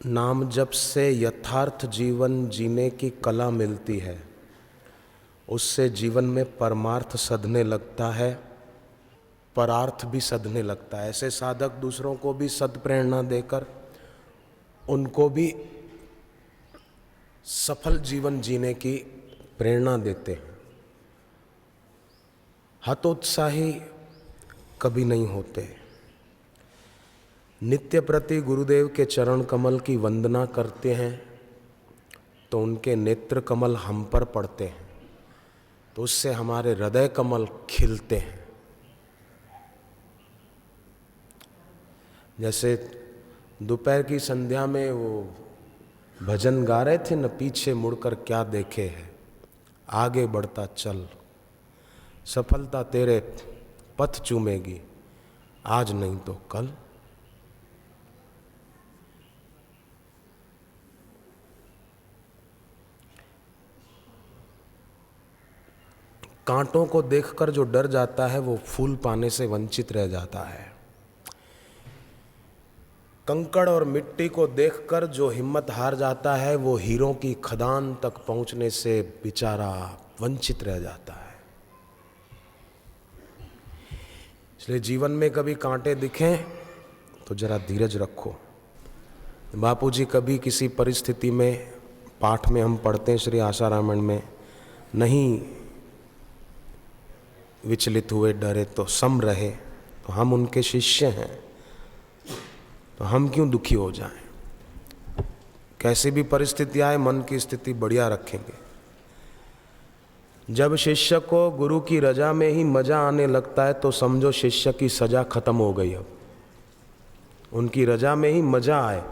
नाम जप से यथार्थ जीवन जीने की कला मिलती है। उससे जीवन में परमार्थ सधने लगता है, परार्थ भी सधने लगता है। ऐसे साधक दूसरों को भी सद्प्रेरणा देकर उनको भी सफल जीवन जीने की प्रेरणा देते हैं। हतोत्साही कभी नहीं होते। नित्य प्रति गुरुदेव के चरण कमल की वंदना करते हैं तो उनके नेत्र कमल हम पर पड़ते हैं, तो उससे हमारे हृदय कमल खिलते हैं। जैसे दोपहर की संध्या में वो भजन गा रहे थे न, पीछे मुड़कर क्या देखे है, आगे बढ़ता चल, सफलता तेरे पथ चूमेगी, आज नहीं तो कल। कांटों को देखकर जो डर जाता है वो फूल पाने से वंचित रह जाता है। कंकड़ और मिट्टी को देखकर जो हिम्मत हार जाता है वो हीरों की खदान तक पहुंचने से बेचारा वंचित रह जाता है। इसलिए जीवन में कभी कांटे दिखें तो जरा धीरज रखो। बापूजी कभी किसी परिस्थिति में, पाठ में हम पढ़ते हैं श्री आशारामण में, नहीं विचलित हुए, डरे तो सम रहे। तो हम उनके शिष्य हैं, तो हम क्यों दुखी हो जाएं। कैसी भी परिस्थिति आए मन की स्थिति बढ़िया रखेंगे। जब शिष्य को गुरु की रजा में ही मजा आने लगता है तो समझो शिष्य की सजा खत्म हो गई। अब उनकी रजा में ही मजा आए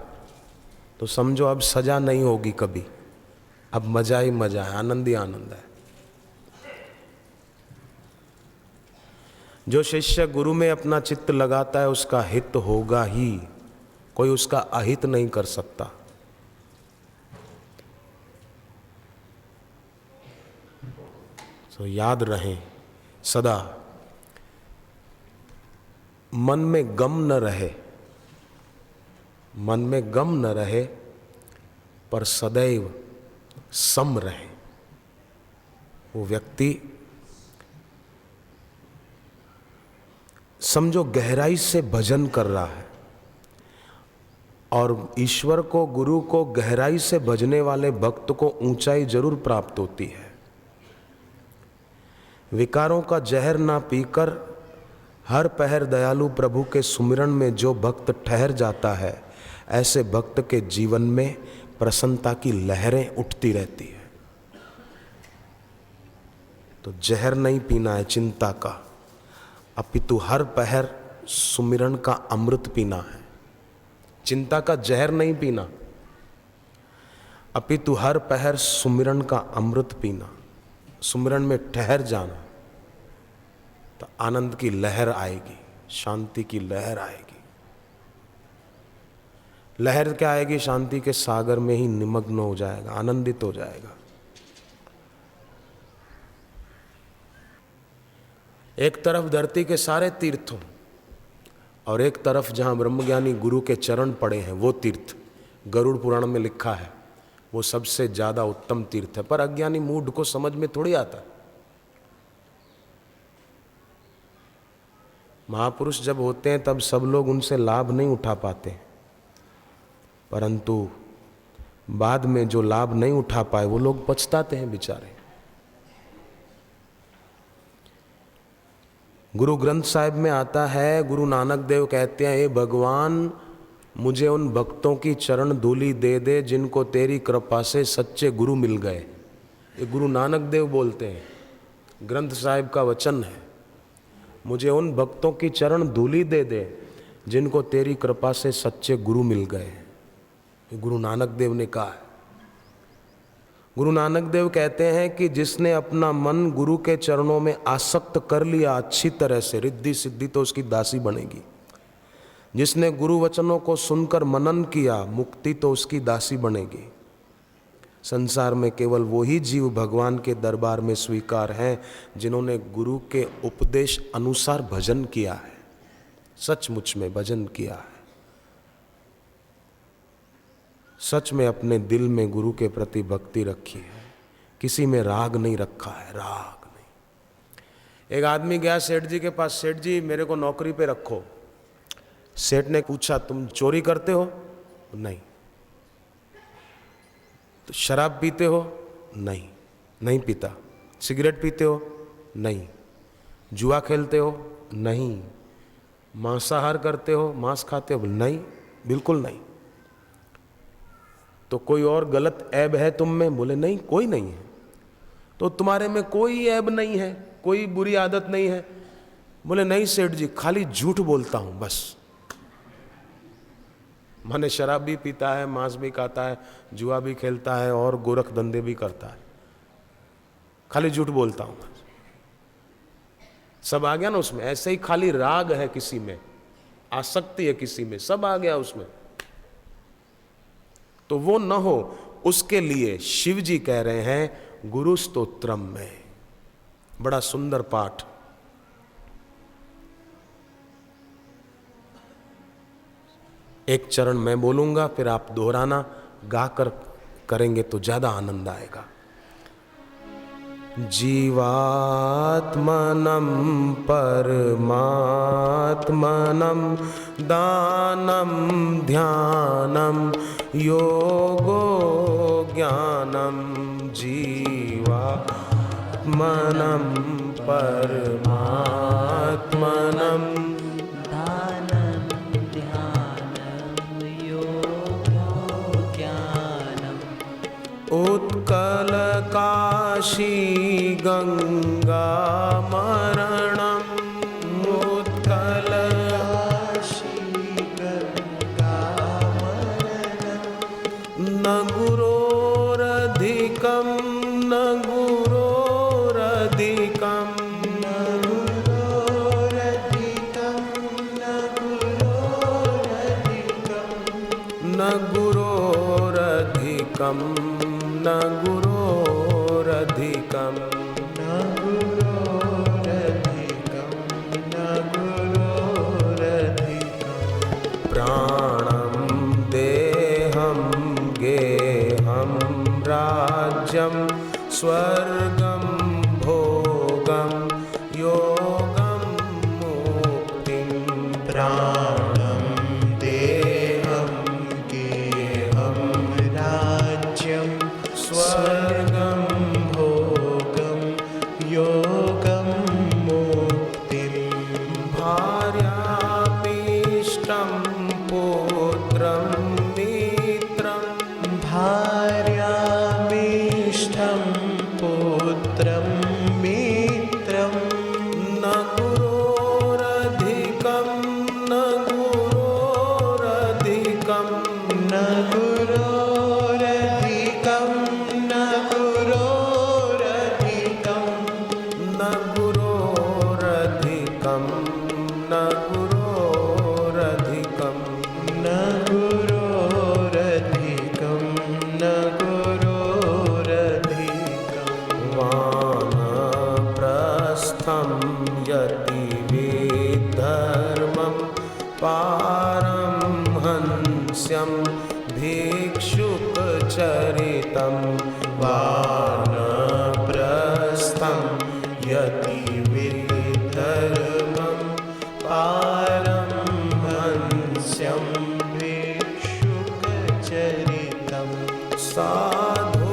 तो समझो अब सजा नहीं होगी कभी, अब मजा ही मजा है, आनंद ही आनंद है। जो शिष्य गुरु में अपना चित्त लगाता है उसका हित होगा ही, कोई उसका अहित नहीं कर सकता। तो याद रहे सदा, मन में गम न रहे, मन में गम न रहे, पर सदैव सम रहे। वो व्यक्ति समझो गहराई से भजन कर रहा है, और ईश्वर को, गुरु को गहराई से भजने वाले भक्त को ऊंचाई जरूर प्राप्त होती है। विकारों का जहर ना पीकर हर पहर दयालु प्रभु के सुमिरन में जो भक्त ठहर जाता है, ऐसे भक्त के जीवन में प्रसन्नता की लहरें उठती रहती है। तो जहर नहीं पीना है चिंता का, अपितु हर पहर सुमिरन का अमृत पीना है। चिंता का जहर नहीं पीना, अपितु हर पहर सुमिरन का अमृत पीना, सुमिरन में ठहर जाना, तो आनंद की लहर आएगी, शांति की लहर आएगी। लहर क्या आएगी? शांति के सागर में ही निमग्न हो जाएगा, आनंदित हो जाएगा। एक तरफ धरती के सारे तीर्थों और एक तरफ जहाँ ब्रह्मज्ञानी गुरु के चरण पड़े हैं वो तीर्थ, गरुड़ पुराण में लिखा है वो सबसे ज़्यादा उत्तम तीर्थ है। पर अज्ञानी मूढ़ को समझ में थोड़ी आता। महापुरुष जब होते हैं तब सब लोग उनसे लाभ नहीं उठा पाते, परंतु बाद में जो लाभ नहीं उठा पाए वो लोग पछताते हैं बेचारे। गुरु ग्रंथ साहिब में आता है, गुरु नानक देव कहते हैं, हे भगवान मुझे उन भक्तों की चरण धूली दे दे जिनको तेरी कृपा से सच्चे गुरु मिल गए। ये गुरु नानक देव बोलते हैं, ग्रंथ साहिब का वचन है। मुझे उन भक्तों की चरण धूली दे दे जिनको तेरी कृपा से सच्चे गुरु मिल गए। ये गुरु नानक देव ने कहा है। गुरु नानक देव कहते हैं कि जिसने अपना मन गुरु के चरणों में आसक्त कर लिया अच्छी तरह से, रिद्धि सिद्धि तो उसकी दासी बनेगी। जिसने गुरु वचनों को सुनकर मनन किया, मुक्ति तो उसकी दासी बनेगी। संसार में केवल वही जीव भगवान के दरबार में स्वीकार हैं जिन्होंने गुरु के उपदेश अनुसार भजन किया है, सचमुच में भजन किया है। सच में अपने दिल में गुरु के प्रति भक्ति रखी है, किसी में राग नहीं रखा है, राग नहीं। एक आदमी गया सेठ जी के पास, सेठ जी मेरे को नौकरी पे रखो। सेठ ने पूछा तुम चोरी करते हो? नहीं। तो शराब पीते हो? नहीं, नहीं पीता। सिगरेट पीते हो? नहीं। जुआ खेलते हो? नहीं। मांसाहार करते हो, मांस खाते हो? नहीं, बिल्कुल नहीं। तो कोई और गलत ऐब है तुम में? बोले नहीं, कोई नहीं है। तो तुम्हारे में कोई ऐब नहीं है, कोई बुरी आदत नहीं है? बोले नहीं सेठ जी, खाली झूठ बोलता हूं बस। माने शराब भी पीता है, मांस भी खाता है, जुआ भी खेलता है और गोरख धंधे भी करता है, खाली झूठ बोलता हूं बस। सब आ गया ना उसमें। ऐसे ही खाली राग है किसी में, आसक्ति है किसी में, सब आ गया उसमें। तो वो न हो, उसके लिए शिव जी कह रहे हैं गुरु स्तोत्रम में, बड़ा सुंदर पाठ। एक चरण मैं बोलूंगा, फिर आप दोहराना, गाकर करेंगे तो ज्यादा आनंद आएगा। जीवात्मनं परमात्मनं दानं ध्यानं योगो ज्ञानं। जीवात्मनं परमात्मनं दानं ध्यानं योगो ज्ञानम्। उत्कल काशी गंगा मरणम्। उत्कल काशी गंगा मरणम्। न गुरोरधिकं न गुरोरधिकं न गुरोरधिकं न गुरोरधिकं न गुरोरधिकं न गुरोरधिकं न गुरोरधिकं न गुरोरधिकं। प्राणं देहं गेहं राज्यं स्वर्गं भोगं योगं मुक्तिं। प्राणं देहं गेहं राज्यं स्वर्गं भोगं योगं मुक्तिं। भार्याभीष्टं पुत्रं मित्रं। भार्याभीष्टं पुत्रं मित्रं। न गुरोरधिकं न गुरोरधिकं न गुरोरधिकं न गुरोरधिकं न गुरोरधिकं न गुरोरधिकं न गुरोरधिकं न गुरोरधिकं। वानप्रस्थं यतिविद्धर्मं पारमहंस्यं भिक्षुकचरितं। वानप्रस्थं यतिविद्धर्मं पारमहंस्यं भिक्षुकचरितं। साधो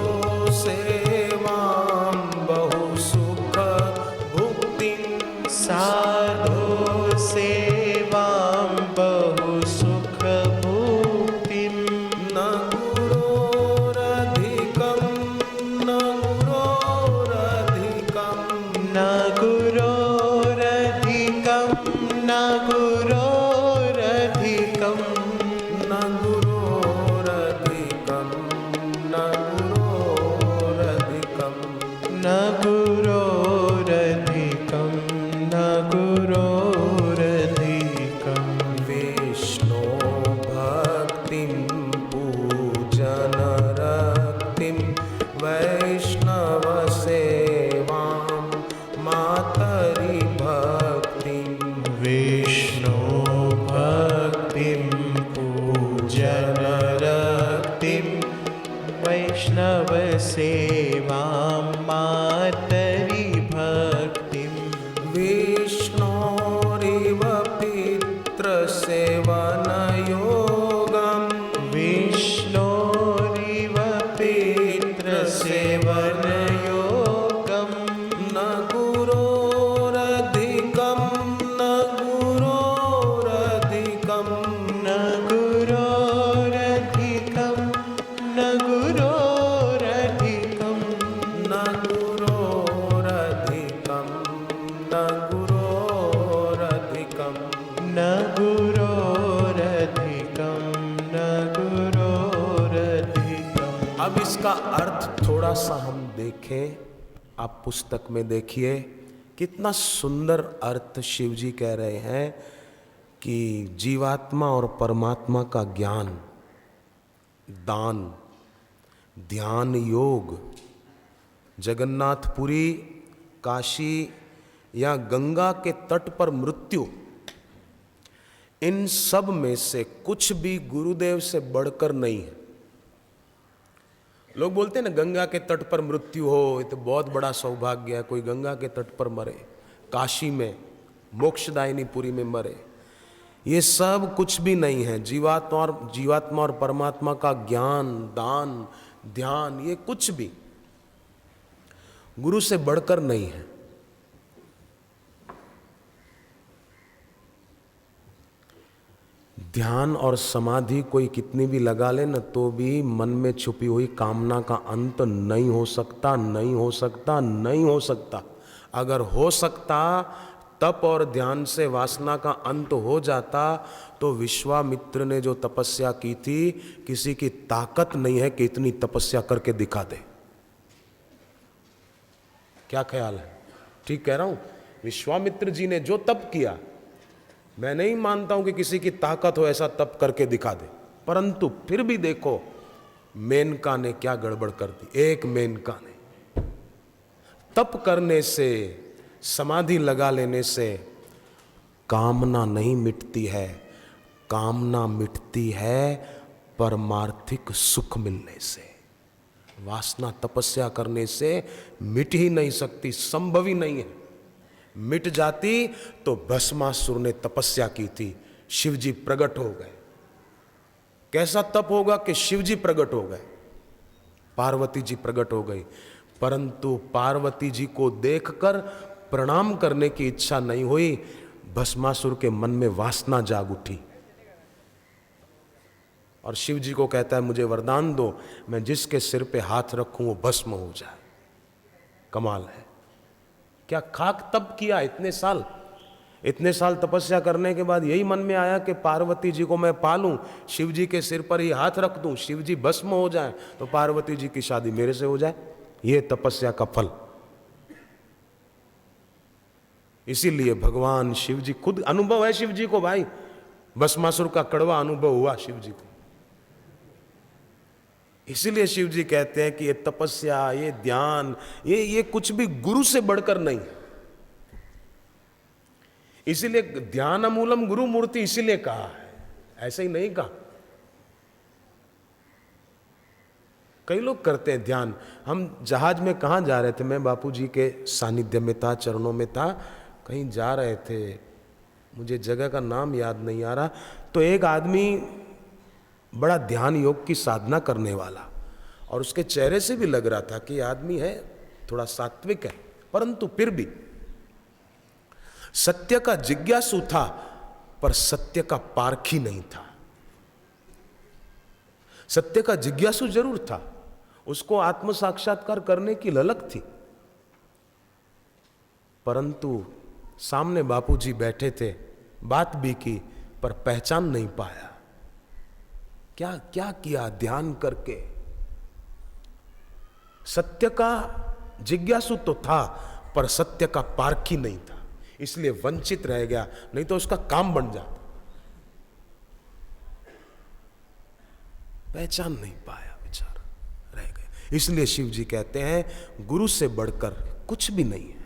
सेवां बहुसुख भुक्तिं। साधो सेवां बहुसुखभुक्तिं। न गुरोरधिकं न गुरोरधिकं न गुरोरधिकं न गुरोरधिकं न गुरोरधिकं न गुरोरधिकं न गुरोरधिकं न गुरोरधिकं। विष्णो भक्तिं पूजन रक्तिं वैष्णवसेवां मातरि भक्तिं। विष्णो भक्तिं पूजन रक्तिं इसका अर्थ थोड़ा सा हम देखें, आप पुस्तक में देखिए कितना सुंदर अर्थ शिव जी कह रहे हैं कि जीवात्मा और परमात्मा का ज्ञान, दान, ध्यान योग, जगन्नाथपुरी, काशी या गंगा के तट पर मृत्यु, इन सब में से कुछ भी गुरुदेव से बढ़कर नहीं है। लोग बोलते हैं ना गंगा के तट पर मृत्यु हो, ये तो बहुत बड़ा सौभाग्य है, कोई गंगा के तट पर मरे, काशी में मोक्षदायिनी पुरी में मरे। ये सब कुछ भी नहीं है। जीवात्मा और परमात्मा का ज्ञान, दान, ध्यान, ये कुछ भी गुरु से बढ़कर नहीं है। ध्यान और समाधि कोई कितनी भी लगा ले न, तो भी मन में छुपी हुई कामना का अंत नहीं हो सकता, नहीं हो सकता, नहीं हो सकता। अगर हो सकता, तप और ध्यान से वासना का अंत हो जाता, तो विश्वामित्र ने जो तपस्या की थी, किसी की ताकत नहीं है कि इतनी तपस्या करके दिखा दे। क्या ख्याल है? ठीक कह रहा हूं? विश्वामित्र जी ने जो तप किया, मैं नहीं मानता हूं कि किसी की ताकत हो ऐसा तप करके दिखा दे, परंतु फिर भी देखो मेनका ने क्या गड़बड़ कर दी। एक मेनका ने तप करने से, समाधि लगा लेने से कामना नहीं मिटती है, कामना मिटती है परमार्थिक सुख मिलने से। वासना तपस्या करने से मिट ही नहीं सकती, संभव ही नहीं है। मिट जाती तो भस्मासुर ने तपस्या की थी, शिवजी प्रकट हो गए। कैसा तप होगा कि शिवजी प्रकट हो गए, पार्वती जी प्रकट हो गई, परंतु पार्वती जी को देखकर प्रणाम करने की इच्छा नहीं हुई। भस्मासुर के मन में वासना जाग उठी और शिव जी को कहता है मुझे वरदान दो, मैं जिसके सिर पे हाथ रखूं वो भस्म हो जाए। कमाल है। क्या खाक तप किया इतने साल तपस्या करने के बाद यही मन में आया कि पार्वती जी को मैं पालूं, शिव जी के सिर पर ही हाथ रख दूं, शिव जी भस्म हो जाए तो पार्वती जी की शादी मेरे से हो जाए। ये तपस्या का फल। इसीलिए भगवान शिव जी खुद, अनुभव है शिव जी को भाई, भस्मासुर का कड़वा अनुभव हुआ शिव जी को। इसीलिए शिव जी कहते हैं कि ये तपस्या, ये ध्यान, ये कुछ भी गुरु से बढ़कर नहीं। इसीलिए ध्यान मूलम गुरु मूर्ति इसीलिए कहा है, ऐसे ही नहीं कहा। कई लोग करते हैं ध्यान। हम जहाज में कहाँ जा रहे थे, मैं बापू जी के सानिध्य में था, चरणों में था, कहीं जा रहे थे, मुझे जगह का नाम याद नहीं आ रहा, तो एक आदमी बड़ा ध्यान योग की साधना करने वाला, और उसके चेहरे से भी लग रहा था कि आदमी है थोड़ा सात्विक है, परंतु फिर भी सत्य का जिज्ञासु था, पर सत्य का पारखी नहीं था। सत्य का जिज्ञासु जरूर था, उसको आत्म साक्षात्कार करने की ललक थी, परंतु सामने बापूजी बैठे थे, बात भी की पर पहचान नहीं पाया। क्या क्या किया ध्यान करके। सत्य का जिज्ञासु तो था, पर सत्य का पारखी नहीं था, इसलिए वंचित रह गया, नहीं तो उसका काम बन जाता। पहचान नहीं पाया, बेचारा रह गया। इसलिए शिव जी कहते हैं गुरु से बढ़कर कुछ भी नहीं है।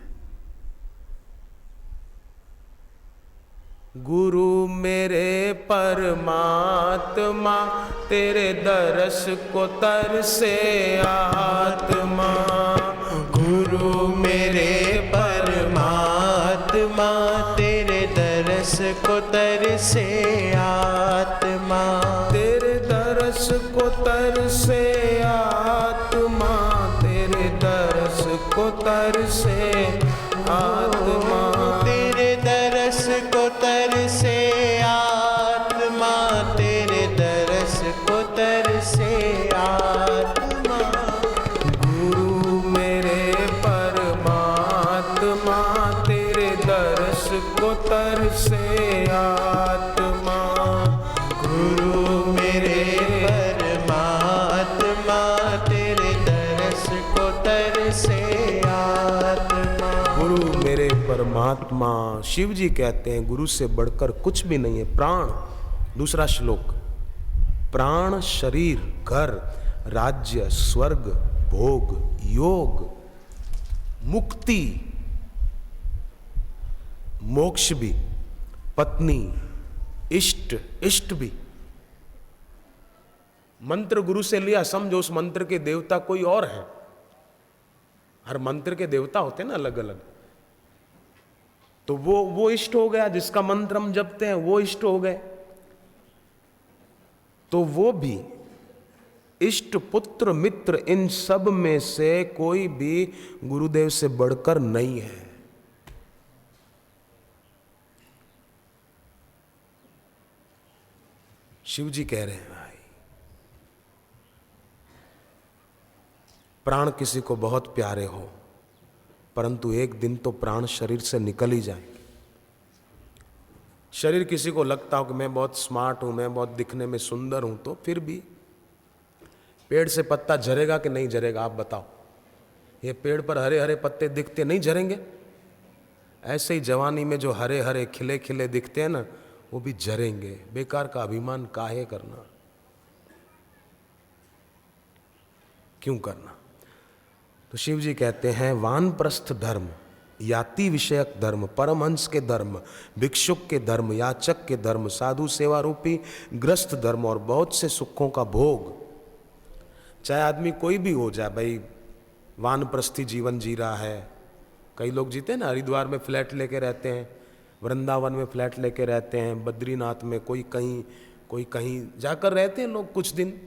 गुरु मेरे परमात्मा, तेरे दरस को तरसे आत्मा। गुरु मेरे परमात्मा, तेरे दरस को तरसे आत्मा। तेरे दरस को तरसे आत्मा, तेरे दरस को तरसे आत्मा। तेरे दरस को तरसे आत्मा, तेरे दरस को तरसे आत्मा। गुरु मेरे परमात्मा, तेरे दरस को तरसे आत्मा। गुरु मेरे परमात्मा, तेरे परमात्मा। शिव जी कहते हैं गुरु से बढ़कर कुछ भी नहीं है। प्राण, दूसरा श्लोक, प्राण शरीर घर राज्य स्वर्ग भोग योग मुक्ति मोक्ष भी, पत्नी इष्ट भी। मंत्र गुरु से लिया, समझो उस मंत्र के देवता कोई और है। हर मंत्र के देवता होते हैं ना अलग अलग, तो वो इष्ट हो गया। जिसका मंत्र हम जपते हैं वो इष्ट हो गए, तो वो भी इष्ट पुत्र मित्र इन सब में से कोई भी गुरुदेव से बढ़कर नहीं है। शिव जी कह रहे हैं भाई, प्राण किसी को बहुत प्यारे हो, परंतु एक दिन तो प्राण शरीर से निकल ही जाएंगे। शरीर किसी को लगता हो कि मैं बहुत स्मार्ट हूं, मैं बहुत दिखने में सुंदर हूं, तो फिर भी पेड़ से पत्ता झरेगा कि नहीं झरेगा? आप बताओ। ये पेड़ पर हरे हरे पत्ते दिखते नहीं झरेंगे? ऐसे ही जवानी में जो हरे हरे खिले खिले दिखते हैं ना, वो भी झरेंगे। बेकार का अभिमान काहे करना, क्यों करना? तो शिव जी कहते हैं वानप्रस्थ धर्म, याति विषयक धर्म, परमहंस के धर्म, भिक्षुक के धर्म, याचक के धर्म, साधु सेवा रूपी ग्रस्त धर्म और बहुत से सुखों का भोग, चाहे आदमी कोई भी हो जाए भाई, वानप्रस्थी जीवन जी रहा है। कई लोग जीते हैं ना, हरिद्वार में फ्लैट लेके रहते हैं, वृंदावन में फ्लैट लेके रहते हैं, बद्रीनाथ में, कोई कहीं जाकर रहते हैं लोग कुछ दिन।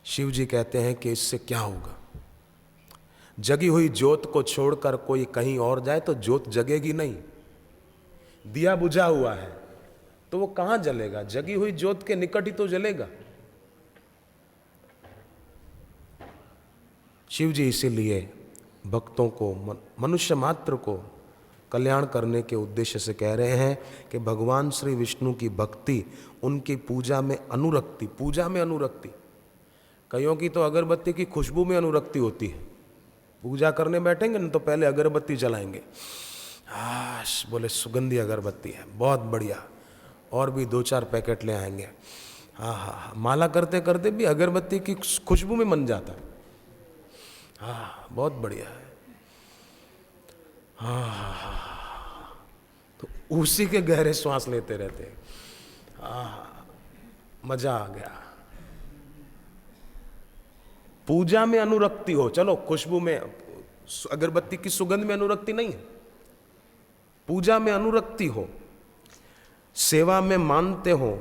शिव जी कहते हैं कि इससे क्या होगा? जगी हुई ज्योत को छोड़कर कोई कहीं और जाए तो ज्योत जगेगी नहीं। दिया बुझा हुआ है तो वो कहां जलेगा? जगी हुई ज्योत के निकट ही तो जलेगा। शिव जी इसीलिए भक्तों को, मनुष्य मात्र को कल्याण करने के उद्देश्य से कह रहे हैं कि भगवान श्री विष्णु की भक्ति, उनकी पूजा में अनुरक्ति, पूजा में अनुरक्ति। कईयों की तो अगरबत्ती की खुशबू में अनुरक्ति होती है। पूजा करने बैठेंगे ना तो पहले अगरबत्ती जलाएंगे, बोले सुगंधी अगरबत्ती है, बहुत बढ़िया, और भी 2-4 पैकेट ले आएंगे। हाँ, माला करते करते भी अगरबत्ती की खुशबू में मन जाता है। बहुत बढ़िया है। तो उसी के गहरे श्वास लेते रहते हैं। मजा आ गया। पूजा में अनुरक्ति हो, चलो खुशबू में, अगरबत्ती की सुगंध में अनुरक्ति नहीं है, पूजा में अनुरक्ति हो, सेवा में मानते हो,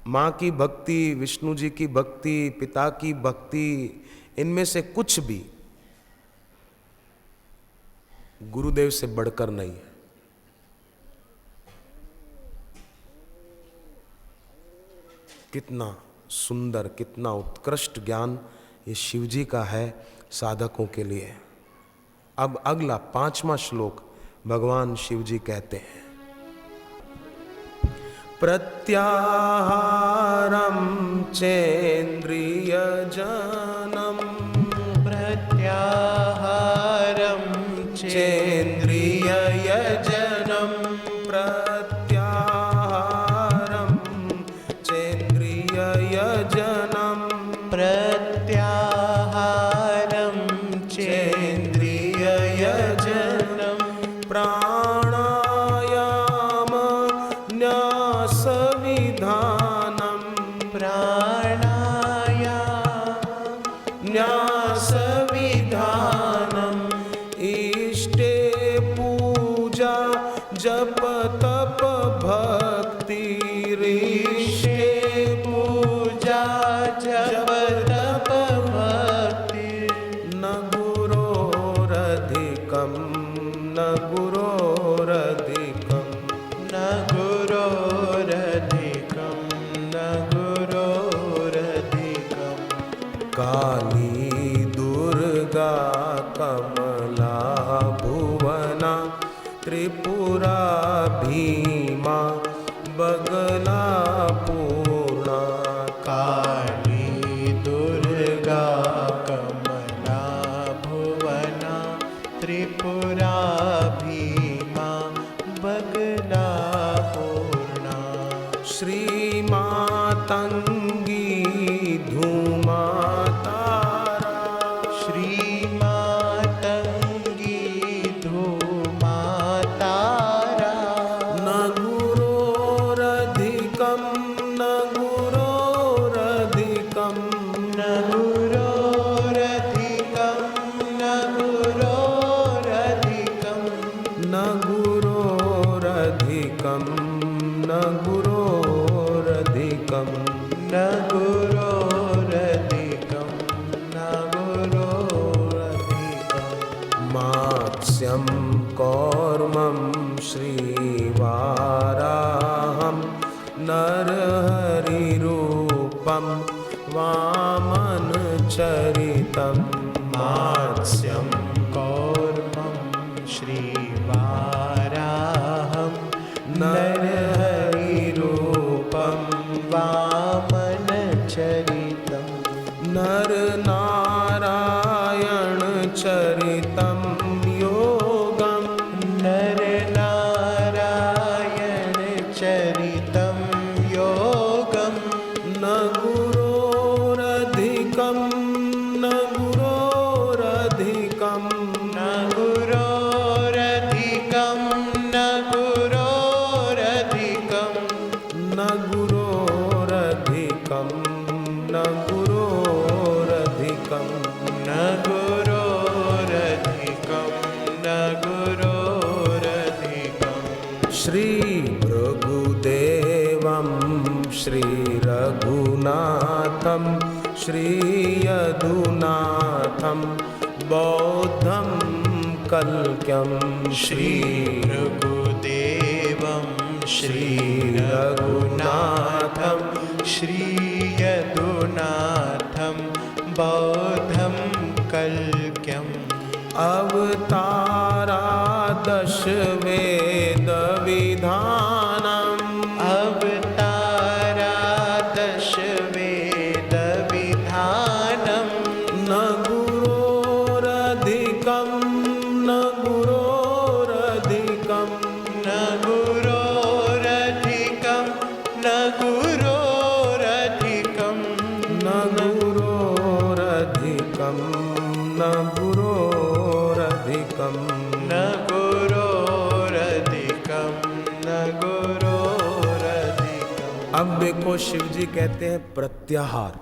माँ की भक्ति, विष्णु जी की भक्ति, पिता की भक्ति, इनमें से कुछ भी गुरुदेव से बढ़कर नहीं है। कितना सुंदर, कितना उत्कृष्ट ज्ञान ये शिव जी का है साधकों के लिए। अब अगला 5वां श्लोक भगवान शिव जी कहते हैं, प्रत्याहारम चेन्द्रिय जनम, प्रत्याहारम चेन्द्रिय जनम, प्रत्याहारम चेन्द्रिय जनम, प्रत्याहारम चेन्द्रिय जनम, प्राणायाम न्यास विधानम, प्राणायाम न्यास विधानम, इष्टे पूजा जप तप भक्ति, इष्टे पूजा जप तप भक्ति, न गुरोरधिकम, न गुरोरधिकम, न गुरोरधिकम, न गुरोरधिकम, काली दुर्गा कमला भुवना, त्रिपुरा भीमा बगला पूर्णा, काली दुर्गा कमला मत्स्यं कौर्मं श्रीवाराहं नरहरिरूपं वामनचरितं मात्स्यं कौर्मं श्रीवाराहं नरहरिरूपं वामनचरितं नरनारायणचरितं योगं नरनारायणचरितं योगं न गुरोरधिकं न गुरोरधिकं न गुरोरधिकं न गुरोरधिकं न गुरोरधिकं न गुरोरधिकं न गुरोरधिकं न गुरोरधिकं श्री भृगुदेवं श्रीरघुनाथं श्रीयदुनाथं बौद्धं कल्क्यं श्रीभृगुदेवं श्रीरघुनाथं श्रीयदुनाथं बौद्धं कल्क्यम् अवतारादश वेदविधानम् अवतारादश वेदविधानं न गुरोरधिकं न गुरोरधिकं न गुरोरधिकं न गुरोरधिकं न गुरोरधिकं न गुरोरधिकं न गुरोरधिकं न गुरोरधिकम्। अब देखो शिव जी कहते हैं प्रत्याहार,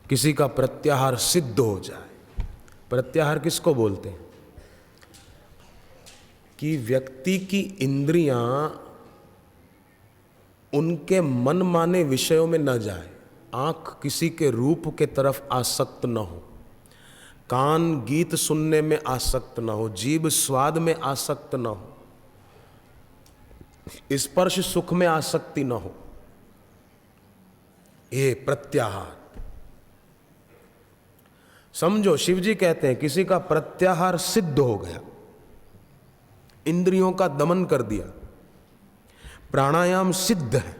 किसी का प्रत्याहार सिद्ध हो जाए। प्रत्याहार किसको बोलते हैं? कि व्यक्ति की इंद्रियां उनके मन माने विषयों में न जाए, आंख किसी के रूप के तरफ आसक्त न हो, कान गीत सुनने में आसक्त न हो, जीभ स्वाद में आसक्त न हो, स्पर्श सुख में आसक्ति न हो। ये प्रत्याहार समझो। शिव जी कहते हैं किसी का प्रत्याहार सिद्ध हो गया, इंद्रियों का दमन कर दिया, प्राणायाम सिद्ध है।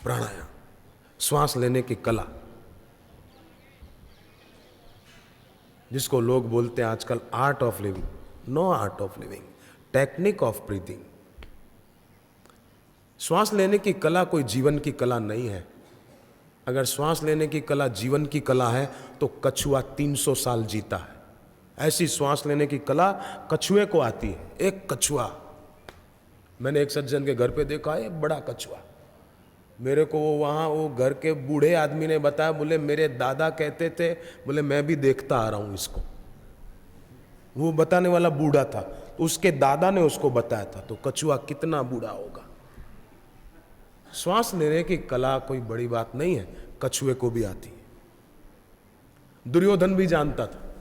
प्राणायाम, श्वास लेने की कला, जिसको लोग बोलते हैं आजकल art of living. No art of living, technique of breathing. श्वास लेने की कला कोई जीवन की कला नहीं है। अगर श्वास लेने की कला जीवन की कला है तो कछुआ 300 साल जीता है। ऐसी श्वास लेने की कला कछुए को आती है। एक कछुआ, मैंने एक सज्जन के घर पे देखा है, बड़ा कछुआ। मेरे को वो घर के बूढ़े आदमी ने बताया, बोले मेरे दादा कहते थे, बोले मैं भी देखता आ रहा हूं इसको। वो बताने वाला बूढ़ा था, तो उसके दादा ने उसको बताया था। तो कछुआ कितना बूढ़ा होगा। श्वास लेने की कला कोई बड़ी बात नहीं है, कछुए को भी आती है। दुर्योधन भी जानता था।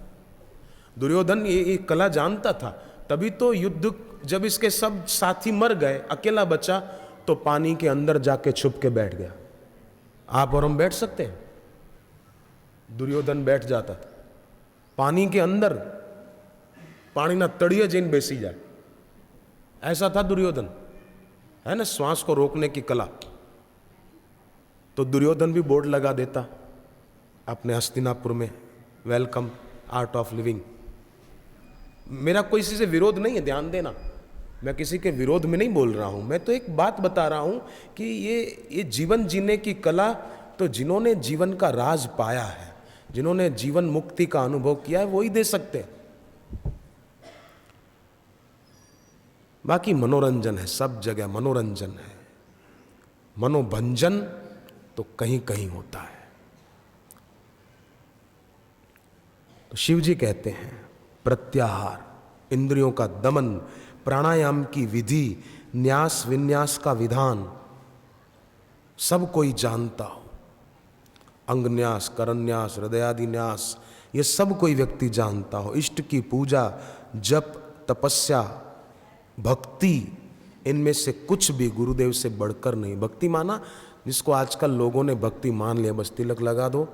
दुर्योधन ये कला जानता था, तभी तो युद्ध जब इसके सब साथी मर गए, अकेला बचा, तो पानी के अंदर जाके छुप के बैठ गया। आप और हम बैठ सकते हैं? दुर्योधन बैठ जाता था पानी के अंदर, पानी ना तड़िए जिन बेसी जाए, ऐसा था दुर्योधन, है ना। श्वास को रोकने की कला। तो दुर्योधन भी बोर्ड लगा देता अपने हस्तिनापुर में, वेलकम आर्ट ऑफ लिविंग। मेरा कोई किसी से विरोध नहीं है, ध्यान देना, मैं किसी के विरोध में नहीं बोल रहा हूं। मैं तो एक बात बता रहा हूं कि ये जीवन जीने की कला तो जिन्होंने जीवन का राज पाया है, जिन्होंने जीवन मुक्ति का अनुभव किया है, वही दे सकते हैं। बाकी मनोरंजन है, सब जगह मनोरंजन है। मनोभंजन तो कहीं कहीं होता है। तो शिव जी कहते हैं प्रत्याहार, इंद्रियों का दमन, प्राणायाम की विधि, न्यास विन्यास का विधान सब कोई जानता हो। अंगन्यास, करन्यास, हृदयादि न्यास, ये सब कोई व्यक्ति जानता हो। इष्ट की पूजा, जप, तपस्या, भक्ति, इनमें से कुछ भी गुरुदेव से बढ़कर नहीं। भक्ति माना जिसको आजकल लोगों ने भक्ति मान लिया, बस तिलक लगा दो,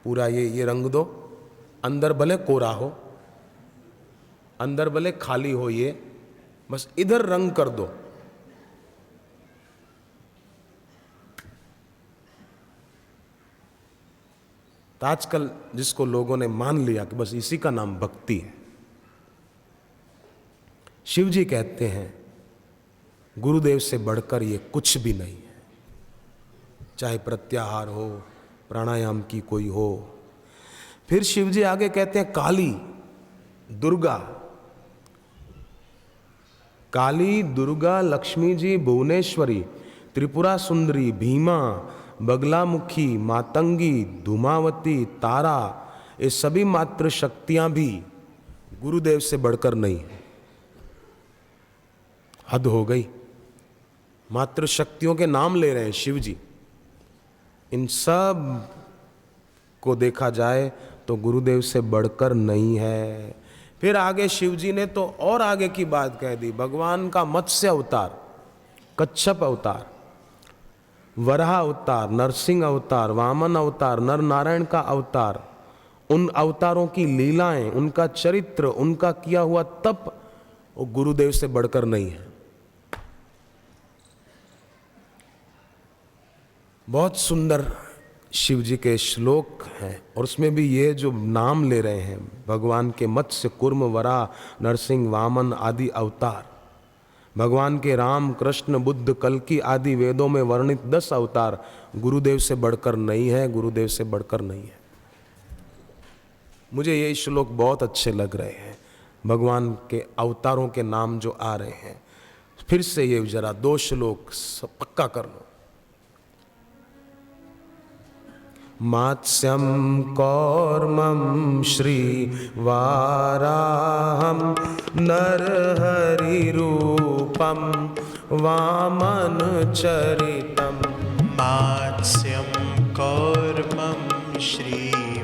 पूरा ये रंग दो, अंदर भले कोरा हो, अंदर भले खाली हो, ये बस इधर रंग कर दो। तो आजकल जिसको लोगों ने मान लिया कि बस इसी का नाम भक्ति है। शिव जी कहते हैं गुरुदेव से बढ़कर ये कुछ भी नहीं है, चाहे प्रत्याहार हो, प्राणायाम की कोई हो। फिर शिव जी आगे कहते हैं काली, दुर्गा, काली, दुर्गा, लक्ष्मी जी, भुवनेश्वरी, त्रिपुरा सुंदरी, भीमा, बगलामुखी, मातंगी, धूमावती, तारा, ये सभी मात्र शक्तियां भी गुरुदेव से बढ़कर नहीं है। हद हो गई, मात्र शक्तियों के नाम ले रहे हैं शिव जी। इन सब को देखा जाए तो गुरुदेव से बढ़कर नहीं है। फिर आगे शिव जी ने तो और आगे की बात कह दी। भगवान का मत्स्य अवतार, कच्छप अवतार, वराह अवतार, नरसिंह अवतार, वामन अवतार, नर नारायण का अवतार, उन अवतारों की लीलाएं, उनका चरित्र, उनका किया हुआ तप, वो गुरुदेव से बढ़कर नहीं है। बहुत सुंदर शिव जी के श्लोक हैं और उसमें भी ये जो नाम ले रहे हैं भगवान के मत्स्य, कूर्म, वराह, नरसिंह, वामन आदि अवतार, भगवान के राम, कृष्ण, बुद्ध, कल्कि आदि वेदों में वर्णित 10 अवतार गुरुदेव से बढ़कर नहीं है, गुरुदेव से बढ़कर नहीं है। मुझे ये श्लोक बहुत अच्छे लग रहे हैं, भगवान के अवतारों के नाम जो आ रहे हैं। फिर से ये जरा 2 श्लोक पक्का कर लो। मात्स्यं कौर्मं श्रीवाराहं नरहरिरूपं वामनचरितं। मात्स्यं कौर्मं श्रीवाराहं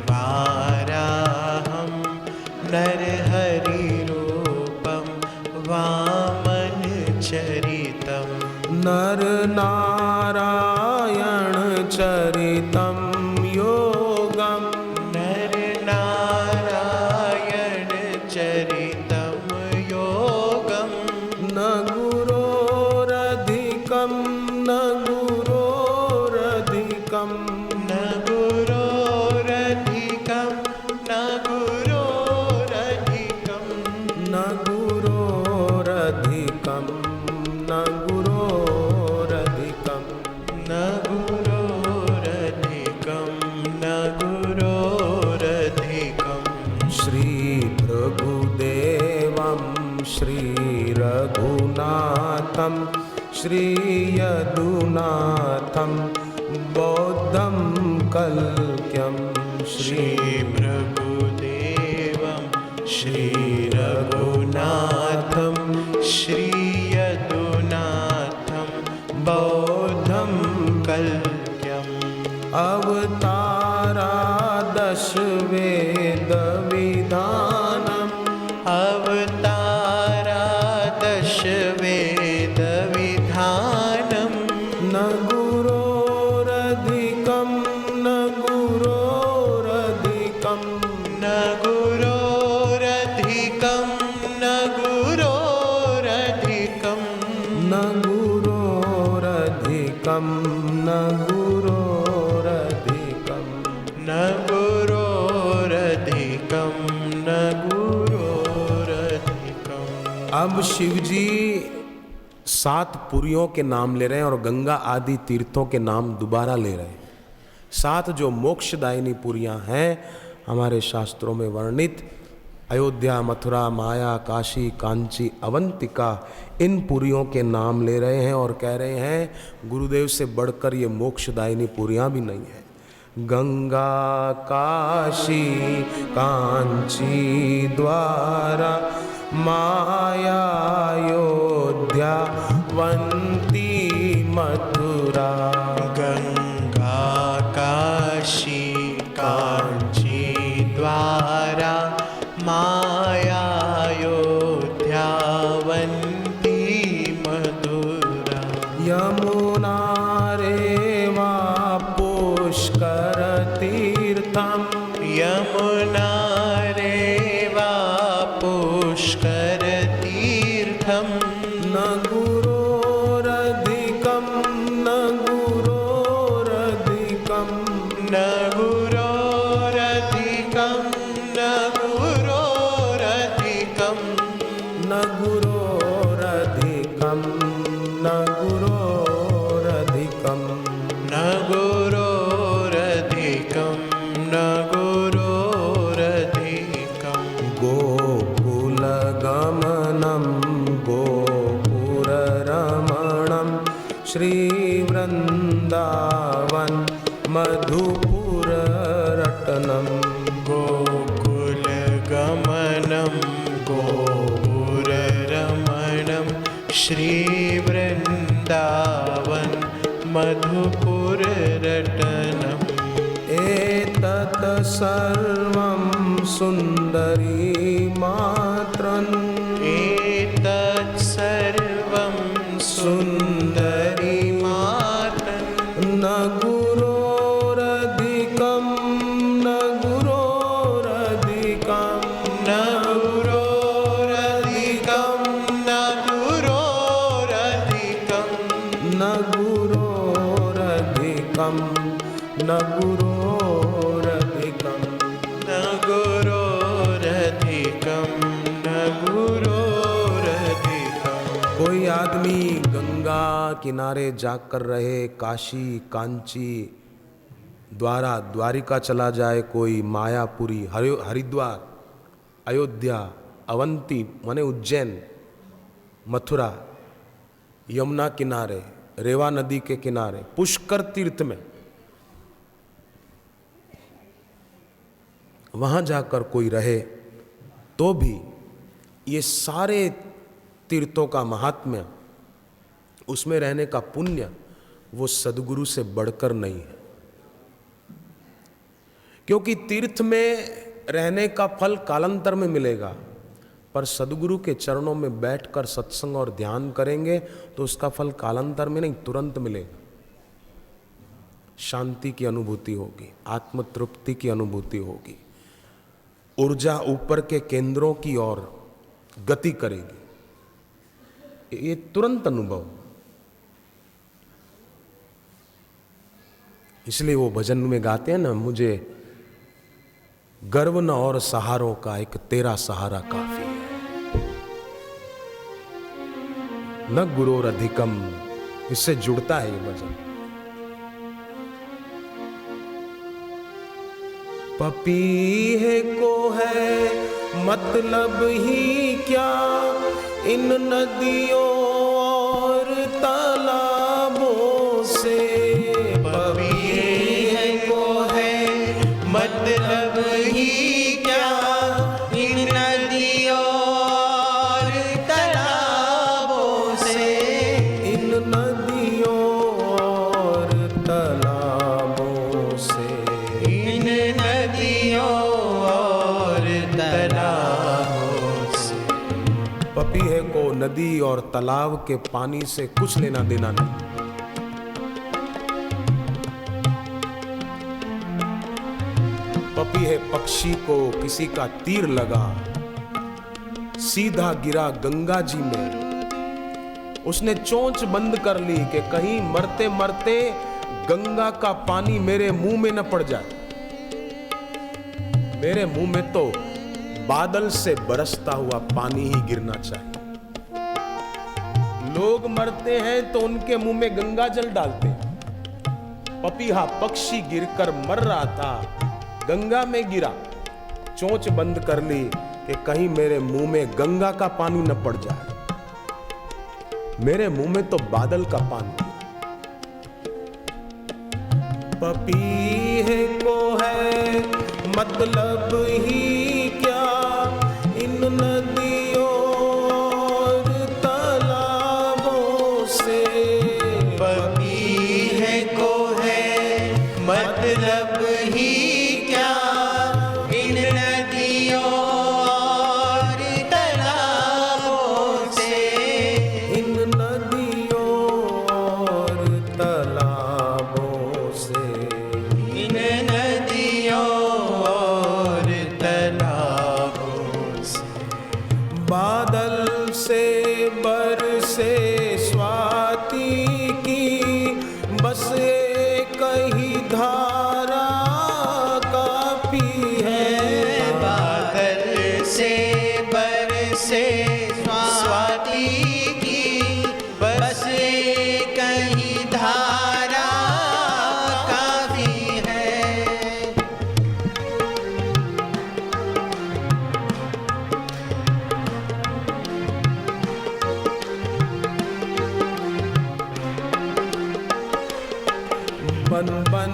नरहरिरूपं वामनचरितं। नरनारायणचरितं योगं। नरनारायणचरितं योगं। न गुरोरधिकं, न गुरोरधिकं, न गुरोरधिकं, न गुरोरधिकं, न गुरोरधिकं, न गुरोरधिकं, न गुरोरधिकं, न गुरोरधिकं। श्रीभृगुदेवं श्रीरघुनाथं श्रीयदुनाथं बौद्धं कल्क्यं। श्रीभृगुदेवं श्रीरघुनाथं श्रीयदुनाथं बौद्धं कल्क्यम्। अवतारा 10 वेदविधानम्। अवतारा 10 वेदविधानम्। न गुरोरधिकं, न गुरोरधिकं, न गुरोरधिकं, न गुरोरधिकं, न गुरोरधिकं, न गुरोरधिकं, न गुरोरधिकं, न गुरोरधिकं। अब शिव जी 7 पुरियों के नाम ले रहे हैं और गंगा आदि तीर्थों के नाम दोबारा ले रहे हैं। 7 जो मोक्षदायिनी पुरियां हैं हमारे शास्त्रों में वर्णित, अयोध्या, मथुरा, माया, काशी, कांची, अवंतिका, इन पुरियों के नाम ले रहे हैं और कह रहे हैं गुरुदेव से बढ़कर ये मोक्षदायिनी पुरियां भी नहीं है। गंगा, काशी, कांची, द्वारा, माया, अयोध्या, वंती, मथुरा। गंगा, काशी, कांची, पुष्कर तीर्थम यमुना रेवा पुष्कर तीर्थम न गुरोरधिकम न गुरोरधिकम न गुरोरधिकं न गुरोरधिकं न गुरोरधिकम न गुरोरधिकम न गुरोरधिकं न गुरोरधिकं गोकुलगमनं गोपुररमणं श्रीवृन्दावन मधुपुररटनं गोकुलगमनं गोपुररमणं श्रीवृन्दावन मधुपुररटनम् एतत् सर्वं सुन्दरी मात्रन् एतत् सर्वं सुन्दरी मातन् न गुरोरधिकं न गुरोरधिकं न गुरोरधिकं न गुरोरधिकं न गुरोरधिकं न गुरोरधिकं न गुरोरधिकं न गुरोरधिकं कोई आदमी गंगा किनारे जाकर रहे, काशी कांची द्वारा द्वारिका चला जाए, कोई मायापुरी हरिद्वार अयोध्या अवंती माने उज्जैन मथुरा यमुना किनारे रेवा नदी के किनारे पुष्कर तीर्थ में वहां जाकर कोई रहे तो भी ये सारे तीर्थों का महात्म्य, उसमें रहने का पुण्य वो सद्गुरु से बढ़कर नहीं है। क्योंकि तीर्थ में रहने का फल कालांतर में मिलेगा, पर सद्गुरु के चरणों में बैठकर सत्संग और ध्यान करेंगे तो उसका फल कालांतर में नहीं तुरंत मिलेगा। शांति की अनुभूति होगी, आत्म तृप्ति की अनुभूति होगी, ऊर्जा ऊपर के केंद्रों की ओर गति करेगी, ये तुरंत अनुभव। इसलिए वो भजन में गाते हैं ना, मुझे गर्व न और सहारों का, एक तेरा सहारा काफी है। न गुरोर अधिकम, इससे जुड़ता है ये भजन। पपीहे को है मतलब ही क्या इन नदियों और तालाबों से, पपीहे को है मतलब ही क्या इन नदियों और तालाबों से, इन नदियों और तालाबों से, इन नदियों और तालाबों से। पपीहे को नदी और तालाब के पानी से कुछ लेना देना नहीं। पपीहे पक्षी को किसी का तीर लगा, सीधा गिरा गंगा जी में, उसने चोंच बंद कर ली कि कहीं मरते मरते गंगा का पानी मेरे मुंह में न पड़ जाए। मेरे मुंह में तो बादल से बरसता हुआ पानी ही गिरना चाहिए। लोग मरते हैं तो उनके मुंह में गंगा जल डालते हैं। पपीहा पक्षी गिरकर मर रहा था, गंगा में गिरा, चोंच बंद कर ली कि कहीं मेरे मुंह में गंगा का पानी न पड़ जाए। मेरे मुंह में तो बादल का पानी। पपीहे को है मतलब ही क्या इन नदियों और तालाबों से, पपीहे को है मतलब ही क्या इन नदियों और तालाबों से, इन नदियों और तालाबों से, कही धारा काफी है। बादल से बरसे स्वाति की बस कहीं धारा काफी है। बन बन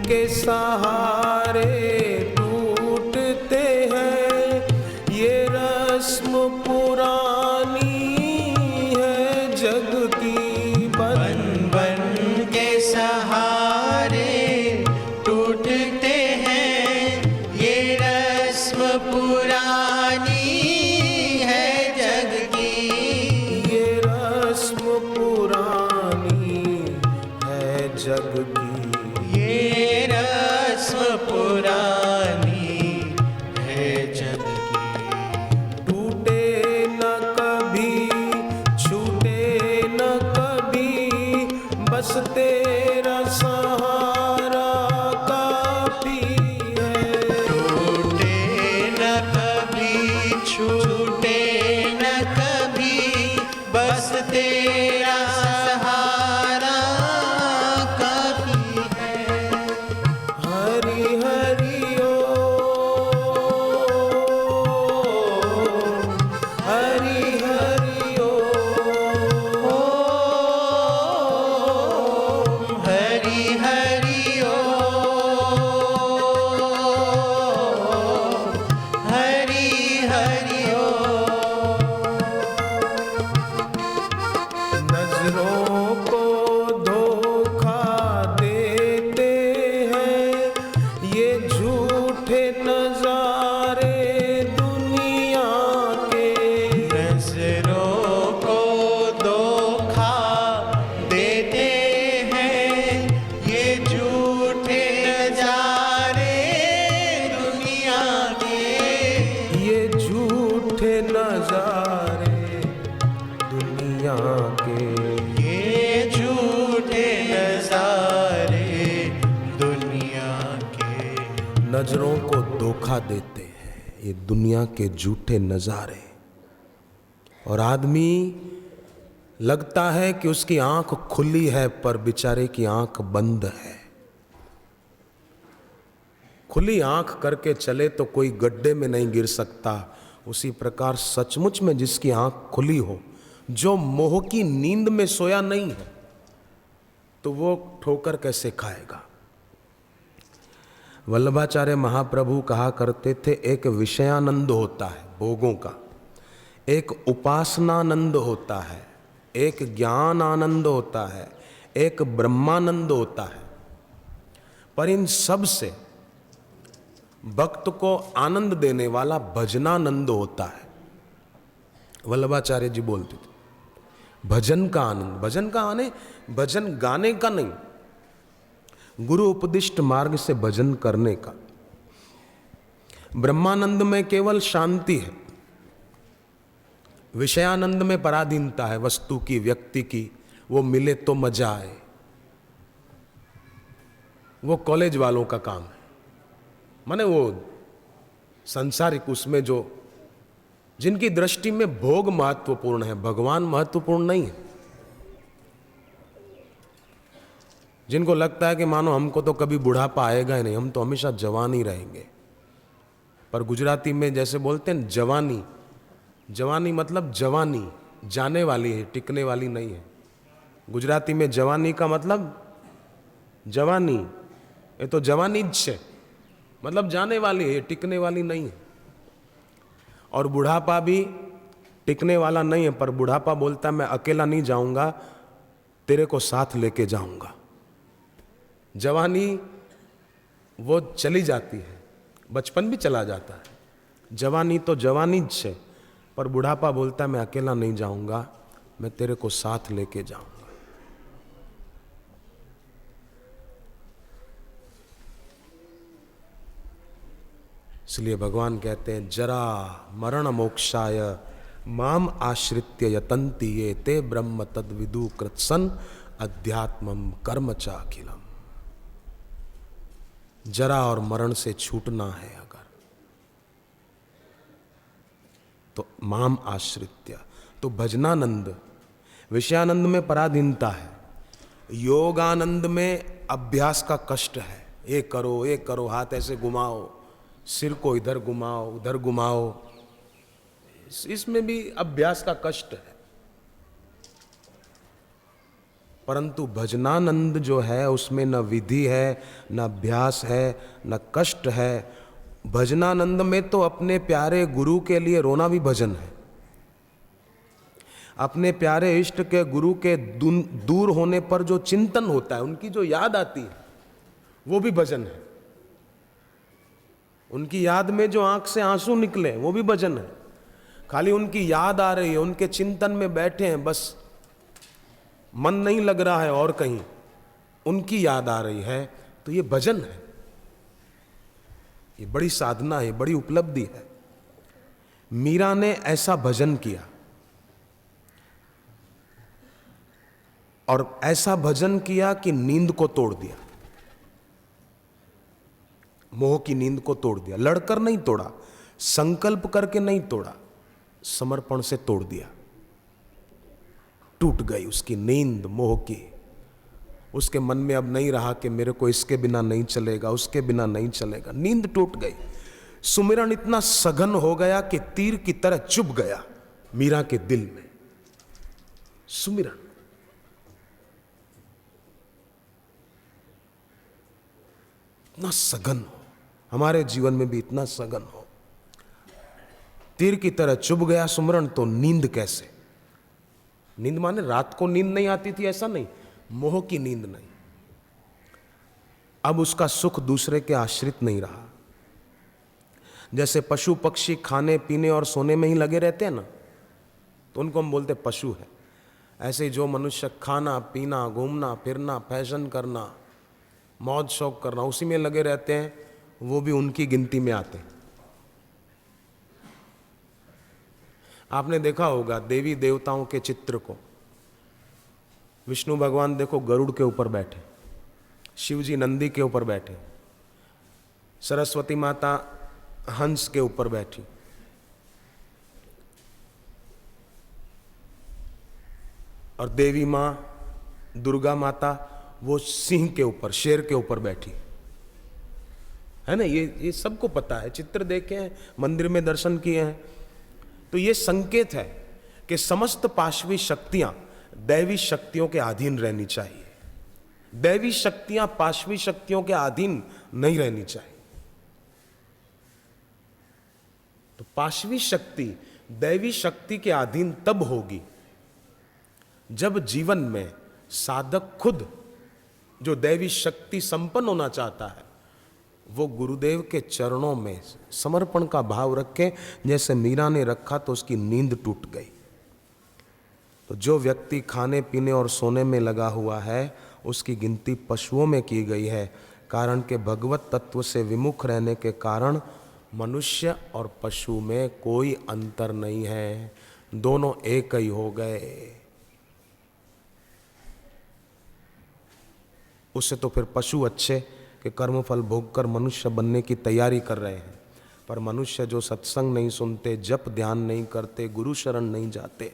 के सहारे टूटते हैं, ये रस्म पुरानी है जग की। बन बन के सहारे टूटते हैं, ये रस्म पुरानी है जग की। ये रस्म पुरानी है जग की। ये रस्म पुरानी है जग की। टूटे न कभी छूटे न कभी, बस तेरा सहारा काफी है। टूटे न कभी छूटे न कभी, बस तेरा सहारा काफी है। हरि हरि ओम, हरि हरि ओम, ओम हरि हरि ओम, हरि हरि ओम। नजरों को धोखा देते हैं, ये झूठे नजारे दुनिया के। नजरों को धोखा देते हैं, ये झूठे नजारे दुनिया के। ये झूठे नजारे दुनिया के। ये झूठे नजारे दुनिया के। नजरों को धोखा देते हैं ये दुनिया के झूठे नजारे। और आदमी लगता है कि उसकी आंख खुली है, पर बेचारे की आंख बंद है। खुली आंख करके चले तो कोई गड्ढे में नहीं गिर सकता। उसी प्रकार सचमुच में जिसकी आंख खुली हो, जो मोह की नींद में सोया नहीं है, तो वो ठोकर कैसे खाएगा। वल्लभाचार्य महाप्रभु कहा करते थे, एक विषयानंद होता है भोगों का, एक उपासनानंद होता है, एक ज्ञान आनंद होता है, एक ब्रह्मानंद होता है। पर इन सब से भक्त को आनंद देने वाला भजनानंद होता है। वल्लभाचार्य जी बोलते थे, भजन का आनंद। भजन का आने, भजन गाने का नहीं, गुरु उपदिष्ट मार्ग से भजन करने का। ब्रह्मानंद में केवल शांति है, विषयानंद में पराधीनता है वस्तु की, व्यक्ति की। वो मिले तो मजा आए, वो कॉलेज वालों का काम है। माने वो संसारिक, उसमें जो जिनकी दृष्टि में भोग महत्वपूर्ण है, भगवान महत्वपूर्ण नहीं है। जिनको लगता है कि मानो हमको तो कभी बुढ़ापा आएगा ही नहीं, हम तो हमेशा जवान ही रहेंगे। पर गुजराती में जैसे बोलते हैं जवानी, जवानी मतलब जवानी जाने वाली है, टिकने वाली नहीं है। गुजराती में जवानी का मतलब जवानी, ये तो जवानी છે, मतलब जाने वाली है, टिकने वाली नहीं है। और बुढ़ापा भी टिकने वाला नहीं है, पर बुढ़ापा बोलता मैं अकेला नहीं जाऊंगा, तेरे को साथ लेके जाऊंगा। जवानी वो चली जाती है, बचपन भी चला जाता है। जवानी तो जवानी है, पर बुढ़ापा बोलता मैं अकेला नहीं जाऊंगा, मैं तेरे को साथ लेके जाऊंगा। इसलिए भगवान कहते हैं, जरा मरण मोक्षाय माम आश्रित्य यतन्ति ये ते ब्रह्म तद्विदु कृत्सन अध्यात्मम कर्म चाखिलम। जरा और मरण से छूटना है अगर, तो माम आश्रित्य। तो भजनानंद, विषयानंद में पराधीनता है, योगानंद में अभ्यास का कष्ट है। ये करो, हाथ ऐसे घुमाओ, सिर को इधर घुमाओ उधर घुमाओ, इसमें भी अभ्यास का कष्ट है। परंतु भजनानंद जो है उसमें न विधि है, न अभ्यास है, न कष्ट है। भजनानंद में तो अपने प्यारे गुरु के लिए रोना भी भजन है, अपने प्यारे इष्ट के गुरु के दूर होने पर जो चिंतन होता है, उनकी जो याद आती है, वो भी भजन है। उनकी याद में जो आंख से आंसू निकले, वो भी भजन है। खाली उनकी याद आ रही है, उनके चिंतन में बैठे हैं, बस मन नहीं लग रहा है और कहीं, उनकी याद आ रही है, तो ये भजन है। ये बड़ी साधना है, बड़ी उपलब्धि है। मीरा ने ऐसा भजन किया, और ऐसा भजन किया कि नींद को तोड़ दिया, मोह की नींद को तोड़ दिया। लड़कर नहीं तोड़ा, संकल्प करके नहीं तोड़ा, समर्पण से तोड़ दिया। टूट गई उसकी नींद मोह की। उसके मन में अब नहीं रहा कि मेरे को इसके बिना नहीं चलेगा, उसके बिना नहीं चलेगा। नींद टूट गई। सुमिरन इतना सघन हो गया कि तीर की तरह चुभ गया मीरा के दिल में। सुमिरन इतना सघन हो, हमारे जीवन में भी इतना सघन हो, तीर की तरह चुभ गया सुमिरन। तो नींद कैसे? नींद माने रात को नींद नहीं आती थी ऐसा नहीं, मोह की नींद नहीं। अब उसका सुख दूसरे के आश्रित नहीं रहा। जैसे पशु पक्षी खाने पीने और सोने में ही लगे रहते हैं ना, तो उनको हम बोलते पशु है। ऐसे ही जो मनुष्य खाना पीना घूमना फिरना फैशन करना मौज शौक करना उसी में लगे रहते हैं, वो भी उनकी गिनती में आते हैं। आपने देखा होगा देवी देवताओं के चित्र को। विष्णु भगवान देखो गरुड़ के ऊपर बैठे, शिव जी नंदी के ऊपर बैठे, सरस्वती माता हंस के ऊपर बैठी, और देवी माँ दुर्गा माता वो सिंह के ऊपर शेर के ऊपर बैठी है ना। ये सबको पता है, चित्र देखे हैं, मंदिर में दर्शन किए हैं। तो ये संकेत है कि समस्त पाशवी शक्तियां दैवी शक्तियों के अधीन रहनी चाहिए। दैवी शक्तियां पाशवी शक्तियों के अधीन नहीं रहनी चाहिए। तो पाशवी शक्ति दैवी शक्ति के अधीन तब होगी जब जीवन में साधक खुद जो दैवी शक्ति संपन्न होना चाहता है वो गुरुदेव के चरणों में समर्पण का भाव रखे, जैसे मीरा ने रखा तो उसकी नींद टूट गई। तो जो व्यक्ति खाने पीने और सोने में लगा हुआ है उसकी गिनती पशुओं में की गई है, कारण के भगवत तत्व से विमुख रहने के कारण मनुष्य और पशु में कोई अंतर नहीं है, दोनों एक ही हो गए। उससे तो फिर पशु अच्छे कि कर्मफल भोग कर मनुष्य बनने की तैयारी कर रहे हैं, पर मनुष्य जो सत्संग नहीं सुनते, जप ध्यान नहीं करते, गुरु शरण नहीं जाते,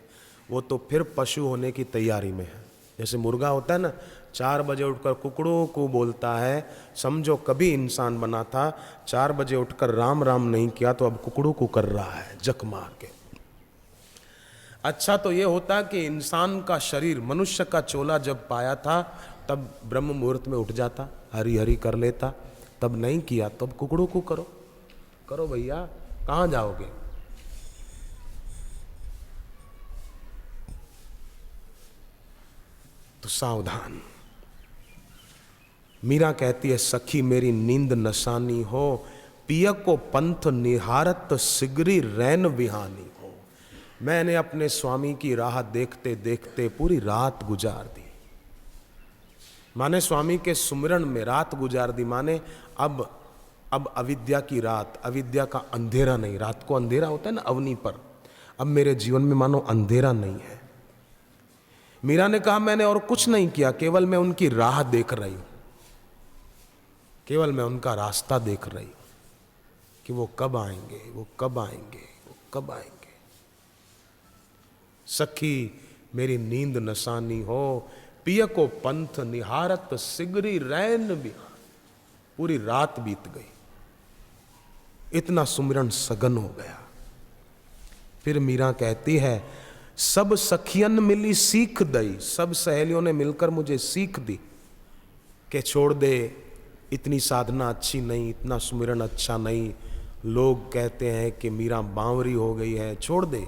वो तो फिर पशु होने की तैयारी में है। जैसे मुर्गा होता है ना, 4 बजे उठकर कुकड़ों को बोलता है, समझो कभी इंसान बना था, 4 बजे उठकर राम राम नहीं किया तो अब कुकड़ों को कर रहा है जक मार के। अच्छा तो ये होता कि इंसान का शरीर मनुष्य का चोला जब पाया था तब ब्रह्म मुहूर्त में उठ जाता, हरि हरि कर लेता, तब नहीं किया तो अब कुकड़ों को करो। करो भैया, कहाँ जाओगे? तो सावधान। मीरा कहती है सखी मेरी नींद नशानी हो, पिय को पंथ निहारत सिगरी रैन विहानी हो। मैंने अपने स्वामी की राह देखते देखते पूरी रात गुजार दी। माने स्वामी के सुमिरन में रात गुजार दी, माने अब अविद्या की रात, अविद्या का अंधेरा नहीं। रात को अंधेरा होता है ना अवनी पर, अब मेरे जीवन में मानो अंधेरा नहीं है। मीरा ने कहा मैंने और कुछ नहीं किया, केवल मैं उनकी राह देख रही हूं। केवल मैं उनका रास्ता देख रही हूं कि वो कब आएंगे, वो कब आएंगे, वो कब आएंगे। सखी मेरी नींद नसानी हो, पिय को पंथ निहारत सिगरी रैन बिहार। पूरी रात बीत गई, इतना सुमिरन सघन हो गया। फिर मीरा कहती है, सब सखियन मिली सीख दई, सब सहेलियों ने मिलकर मुझे सीख दी कि छोड़ दे, इतनी साधना अच्छी नहीं, इतना सुमिरन अच्छा नहीं, लोग कहते हैं कि मीरा बावरी हो गई है, छोड़ दे।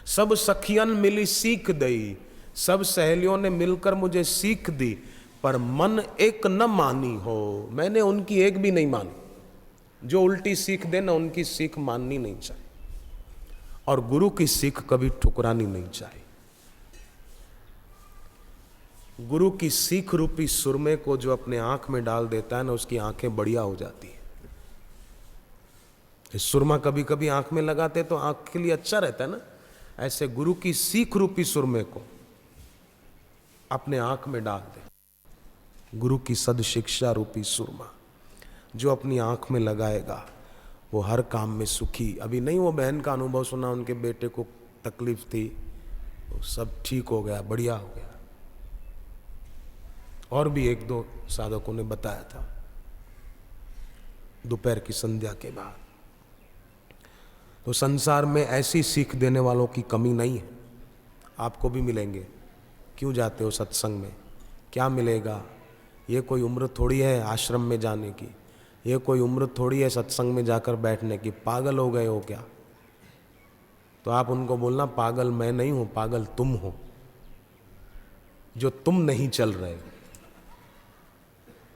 सब सखियन मिली सीख दई, सब सहेलियों ने मिलकर मुझे सीख दी, पर मन एक न मानी हो। मैंने उनकी एक भी नहीं मानी। जो उल्टी सीख दे ना, उनकी सीख माननी नहीं चाहिए, और गुरु की सीख कभी ठुकरानी नहीं चाहिए। गुरु की सीख रूपी सुरमे को जो अपने आंख में डाल देता है ना, उसकी आंखें बढ़िया हो जाती है। सुरमा कभी कभी आंख में लगाते तो आंख के लिए अच्छा रहता है ना, ऐसे गुरु की सीख रूपी सुरमे को अपने आंख में डाल दे। गुरु की सद शिक्षा रूपी सुरमा जो अपनी आंख में लगाएगा, वो हर काम में सुखी। अभी नहीं वो बहन का अनुभव सुना, उनके बेटे को तकलीफ थी, वो सब ठीक हो गया, बढ़िया हो गया। और भी एक दो साधकों ने बताया था दोपहर की संध्या के बाद। तो संसार में ऐसी सीख देने वालों की कमी नहीं है, आपको भी मिलेंगे। क्यों जाते हो सत्संग में, क्या मिलेगा? ये कोई उम्र थोड़ी है आश्रम में जाने की, ये कोई उम्र थोड़ी है सत्संग में जाकर बैठने की। पागल हो गए हो क्या? तो आप उनको बोलना, पागल मैं नहीं हूं, पागल तुम हो, जो तुम नहीं चल रहे हो।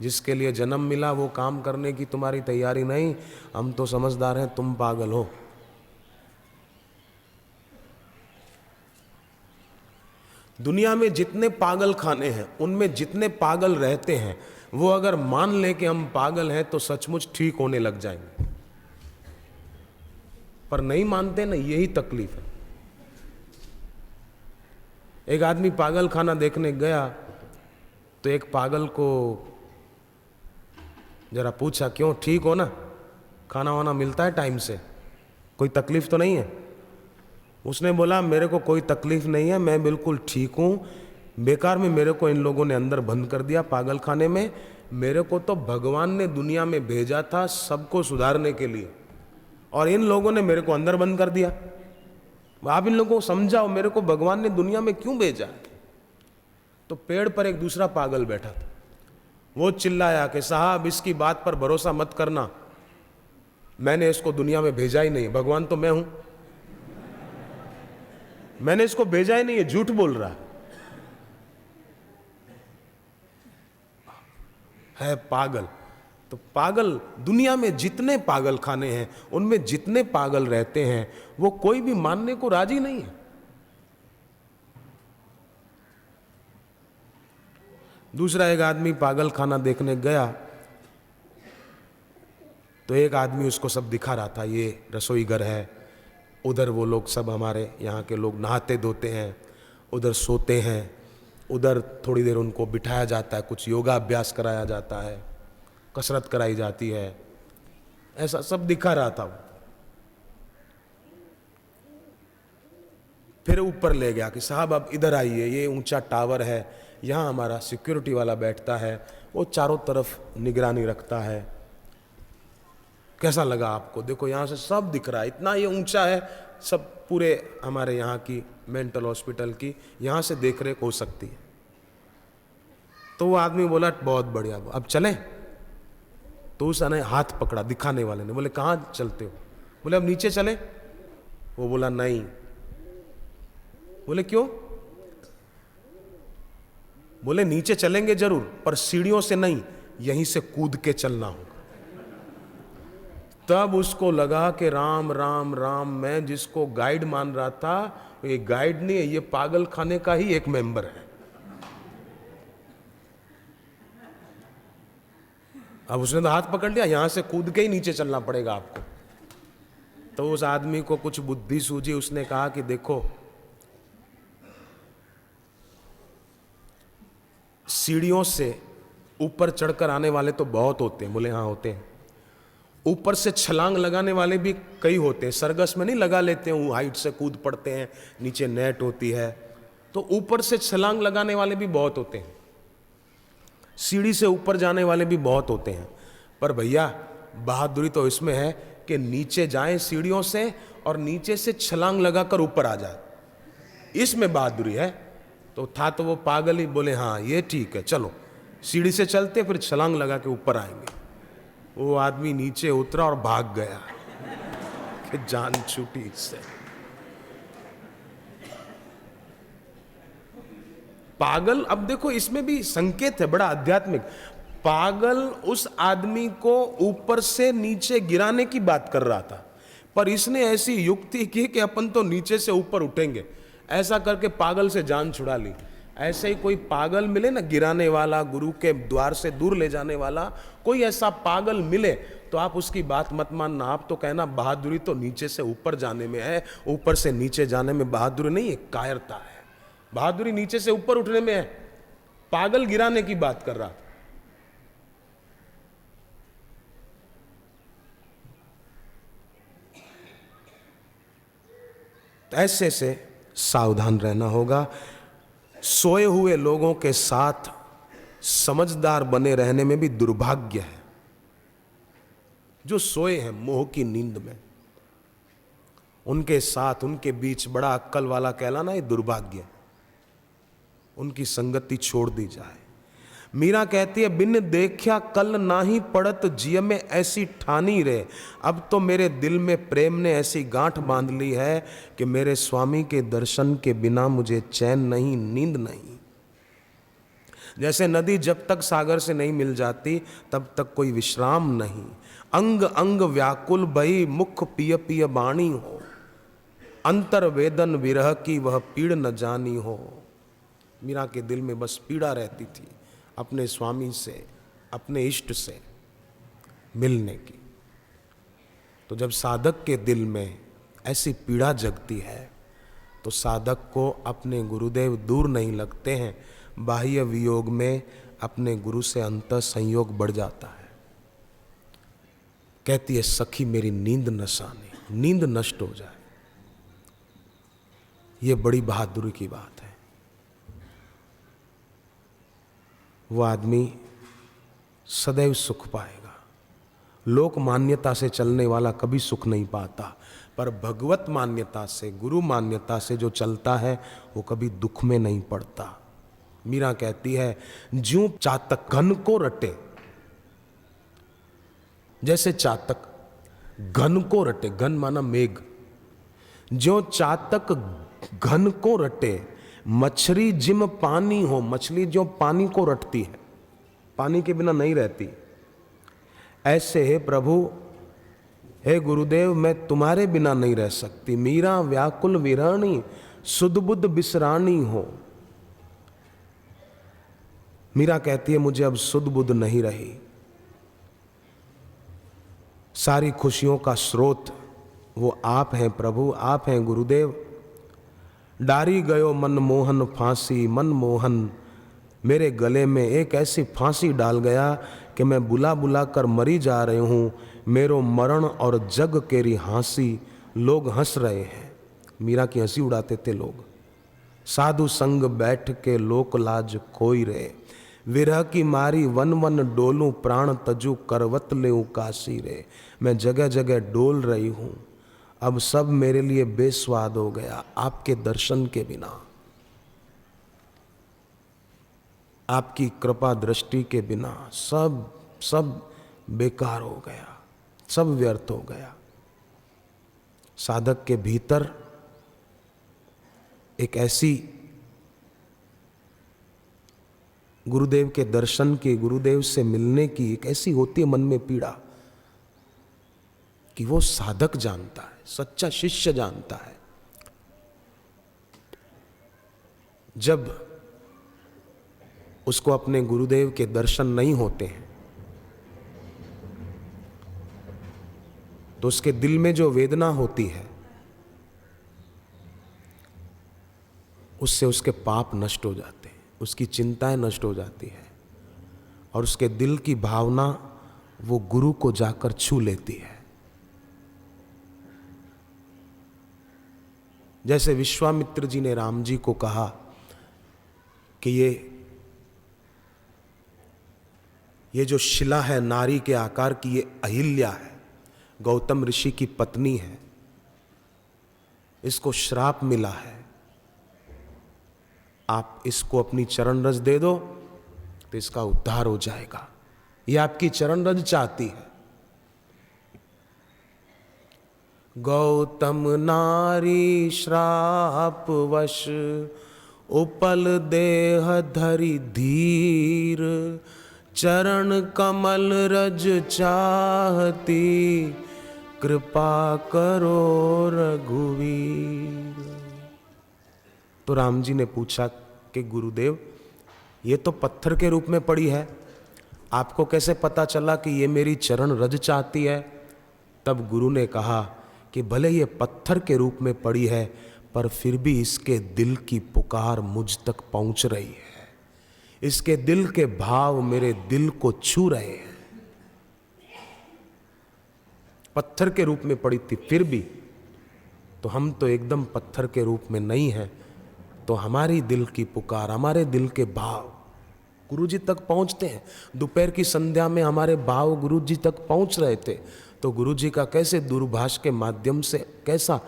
जिसके लिए जन्म मिला वो काम करने की तुम्हारी तैयारी नहीं। हम तो समझदार हैं, तुम पागल हो। दुनिया में जितने पागल खाने हैं, उनमें जितने पागल रहते हैं, वो अगर मान ले कि हम पागल हैं तो सचमुच ठीक होने लग जाएंगे। पर नहीं मानते ना, यही तकलीफ है। एक आदमी पागल खाना देखने गया तो एक पागल को जरा पूछा, क्यों, ठीक हो ना, खाना वाना मिलता है टाइम से, कोई तकलीफ तो नहीं है? उसने बोला, मेरे को कोई तकलीफ नहीं है, मैं बिल्कुल ठीक हूँ। बेकार में मेरे को इन लोगों ने अंदर बंद कर दिया पागल खाने में। मेरे को तो भगवान ने दुनिया में भेजा था सबको सुधारने के लिए, और इन लोगों ने मेरे को अंदर बंद कर दिया। आप इन लोगों को समझाओ, मेरे को भगवान ने दुनिया में क्यों भेजा? तो पेड़ पर एक दूसरा पागल बैठा था, वो चिल्लाया कि साहब इसकी बात पर भरोसा मत करना, मैंने इसको दुनिया में भेजा ही नहीं, भगवान तो मैं हूं, मैंने इसको भेजा ही नहीं, है झूठ बोल रहा है पागल। तो पागल, दुनिया में जितने पागल खाने हैं, उनमें जितने पागल रहते हैं, वो कोई भी मानने को राजी नहीं है। दूसरा एक आदमी पागल खाना देखने गया तो एक आदमी उसको सब दिखा रहा था, ये रसोई घर है, उधर वो लोग सब हमारे यहाँ के लोग नहाते धोते हैं, उधर सोते हैं, उधर थोड़ी देर उनको बिठाया जाता है, कुछ योगा अभ्यास कराया जाता है, कसरत कराई जाती है, ऐसा सब दिखा रहा था वो। फिर ऊपर ले गया कि साहब अब इधर आइए, ये ऊंचा टावर है, यहाँ हमारा सिक्योरिटी वाला बैठता है, वो चारों तरफ निगरानी रखता है, कैसा लगा आपको? देखो यहाँ से सब दिख रहा है, इतना ये ऊंचा है, सब पूरे हमारे यहाँ की मेंटल हॉस्पिटल की यहाँ से देख रेख हो सकती है। तो वो आदमी बोला, बहुत बढ़िया, अब चलें? तो उसने हाथ पकड़ा दिखाने वाले ने, बोले कहाँ चलते हो? बोले अब नीचे चलें? वो बोला नहीं। बोले क्यों? बोले नीचे चलेंगे जरूर, पर सीढ़ियों से नहीं, यहीं से कूद के चलना होगा। तब उसको लगा कि राम राम राम, मैं जिसको गाइड मान रहा था, ये गाइड नहीं है, ये पागल खाने का ही एक मेंबर है। अब उसने तो हाथ पकड़ लिया, यहां से कूद के ही नीचे चलना पड़ेगा आपको। तो उस आदमी को कुछ बुद्धि सूझी, उसने कहा कि देखो, सीढ़ियों से ऊपर चढ़कर आने वाले तो बहुत होते हैं, बोले हाँ होते हैं। ऊपर से छलांग लगाने वाले भी कई होते हैं, सर्कस में नहीं लगा लेते हैं, वो हाइट से कूद पड़ते हैं, नीचे नेट होती है, तो ऊपर से छलांग लगाने वाले भी बहुत होते हैं, सीढ़ी से ऊपर जाने वाले भी बहुत होते हैं। पर भैया बहादुरी तो इसमें है कि नीचे जाएं सीढ़ियों से और नीचे से छलांग लगाकर ऊपर आ जाए, इसमें बहादुरी है। तो था तो वो पागल ही, बोले हाँ ये ठीक है, चलो सीढ़ी से चलते फिर छलांग लगा के ऊपर आएंगे। वो आदमी नीचे उतरा और भाग गया कि जान छूटी इससे। पागल, अब देखो इसमें भी संकेत है बड़ा आध्यात्मिक। पागल उस आदमी को ऊपर से नीचे गिराने की बात कर रहा था, पर इसने ऐसी युक्ति की कि अपन तो नीचे से ऊपर उठेंगे, ऐसा करके पागल से जान छुड़ा ली। ऐसे ही कोई पागल मिले ना, गिराने वाला, गुरु के द्वार से दूर ले जाने वाला, कोई ऐसा पागल मिले तो आप उसकी बात मत मानना, आप तो कहना बहादुरी तो नीचे से ऊपर जाने में है, ऊपर से नीचे जाने में बहादुरी नहीं है, कायरता है। बहादुरी नीचे से ऊपर उठने में है, पागल गिराने की बात कर रहा था। ऐसे से सावधान रहना होगा। सोए हुए लोगों के साथ समझदार बने रहने में भी दुर्भाग्य है। जो सोए हैं मोह की नींद में, उनके साथ, उनके बीच बड़ा अक्ल वाला कहलाना ये दुर्भाग्य। उनकी संगति छोड़ दी जाए। मीरा कहती है, बिन देखा कल नाही पड़त जिय में ऐसी ठानी रे, अब तो मेरे दिल में प्रेम ने ऐसी गांठ बांध ली है कि मेरे स्वामी के दर्शन के बिना मुझे चैन नहीं, नींद नहीं। जैसे नदी जब तक सागर से नहीं मिल जाती तब तक कोई विश्राम नहीं। अंग अंग व्याकुल भई मुख पिय पिय बाणी हो, अंतर वेदन विरह की वह पीड़ न जानी हो। मीरा के दिल में बस पीड़ा रहती थी अपने स्वामी से, अपने इष्ट से मिलने की। तो जब साधक के दिल में ऐसी पीड़ा जगती है तो साधक को अपने गुरुदेव दूर नहीं लगते हैं, बाह्य वियोग में अपने गुरु से अंतः संयोग बढ़ जाता है। कहती है, सखी मेरी नींद नसाने, नींद नष्ट हो जाए, ये बड़ी बहादुरी की बात है। वो आदमी सदैव सुख पाएगा। लोक मान्यता से चलने वाला कभी सुख नहीं पाता, पर भगवत मान्यता से, गुरु मान्यता से जो चलता है वो कभी दुख में नहीं पड़ता। मीरा कहती है, ज्यों चातक घन को रटे, जैसे चातक घन को रटे, घन माना मेघ, जो चातक घन को रटे, मछली जिम पानी हो, मछली जो पानी को रटती है, पानी के बिना नहीं रहती, ऐसे हे प्रभु, हे गुरुदेव, मैं तुम्हारे बिना नहीं रह सकती। मीरा व्याकुल विराणी, सुध बुद्ध बिसरानी हो। मीरा कहती है, मुझे अब सुध बुद्ध नहीं रही। सारी खुशियों का स्रोत वो आप हैं प्रभु, आप हैं गुरुदेव। डारी गयो मनमोहन फांसी, मनमोहन मेरे गले में एक ऐसी फांसी डाल गया कि मैं बुला बुला कर मरी जा रही हूँ। मेरो मरण और जग केरी हंसी, लोग हंस रहे हैं। मीरा की हंसी उड़ाते थे लोग। साधु संग बैठ के लोक लाज खोई रहे, विरह की मारी वन वन डोलूं, प्राण तजू करवत लेऊं काशी रे। मैं जगह जगह डोल रही हूँ, अब सब मेरे लिए बेस्वाद हो गया आपके दर्शन के बिना, आपकी कृपा दृष्टि के बिना सब बेकार हो गया, सब व्यर्थ हो गया। साधक के भीतर एक ऐसी गुरुदेव के दर्शन की, गुरुदेव से मिलने की एक ऐसी होती है मन में पीड़ा कि वो साधक जानता है, सच्चा शिष्य जानता है। जब उसको अपने गुरुदेव के दर्शन नहीं होते हैं तो उसके दिल में जो वेदना होती है उससे उसके पाप नष्ट हो जाते हैं, उसकी चिंताएं नष्ट हो जाती है। और उसके दिल की भावना वो गुरु को जाकर छू लेती है। जैसे विश्वामित्र जी ने राम जी को कहा कि ये जो शिला है नारी के आकार की, ये अहिल्या है, गौतम ऋषि की पत्नी है, इसको श्राप मिला है, आप इसको अपनी चरण रज दे दो तो इसका उद्धार हो जाएगा। ये आपकी चरण रज चाहती है। गौतम नारी श्राप वश उपल देह धरि धीर, चरण कमल रज चाहती, कृपा करो रघुवीर। तो राम जी ने पूछा कि गुरुदेव, ये तो पत्थर के रूप में पड़ी है, आपको कैसे पता चला कि ये मेरी चरण रज चाहती है? तब गुरु ने कहा कि भले ये पत्थर के रूप में पड़ी है, पर फिर भी इसके दिल की पुकार मुझ तक पहुंच रही है, इसके दिल के भाव मेरे दिल को छू रहे हैं। पत्थर के रूप में पड़ी थी फिर भी, तो हम तो एकदम पत्थर के रूप में नहीं हैं, तो हमारी दिल की पुकार, हमारे दिल के भाव गुरु जी तक पहुंचते हैं। दोपहर की संध्या में हमारे भाव गुरु जी तक पहुंच रहे थे, तो गुरु जी का कैसे दूरभाष के माध्यम से, कैसा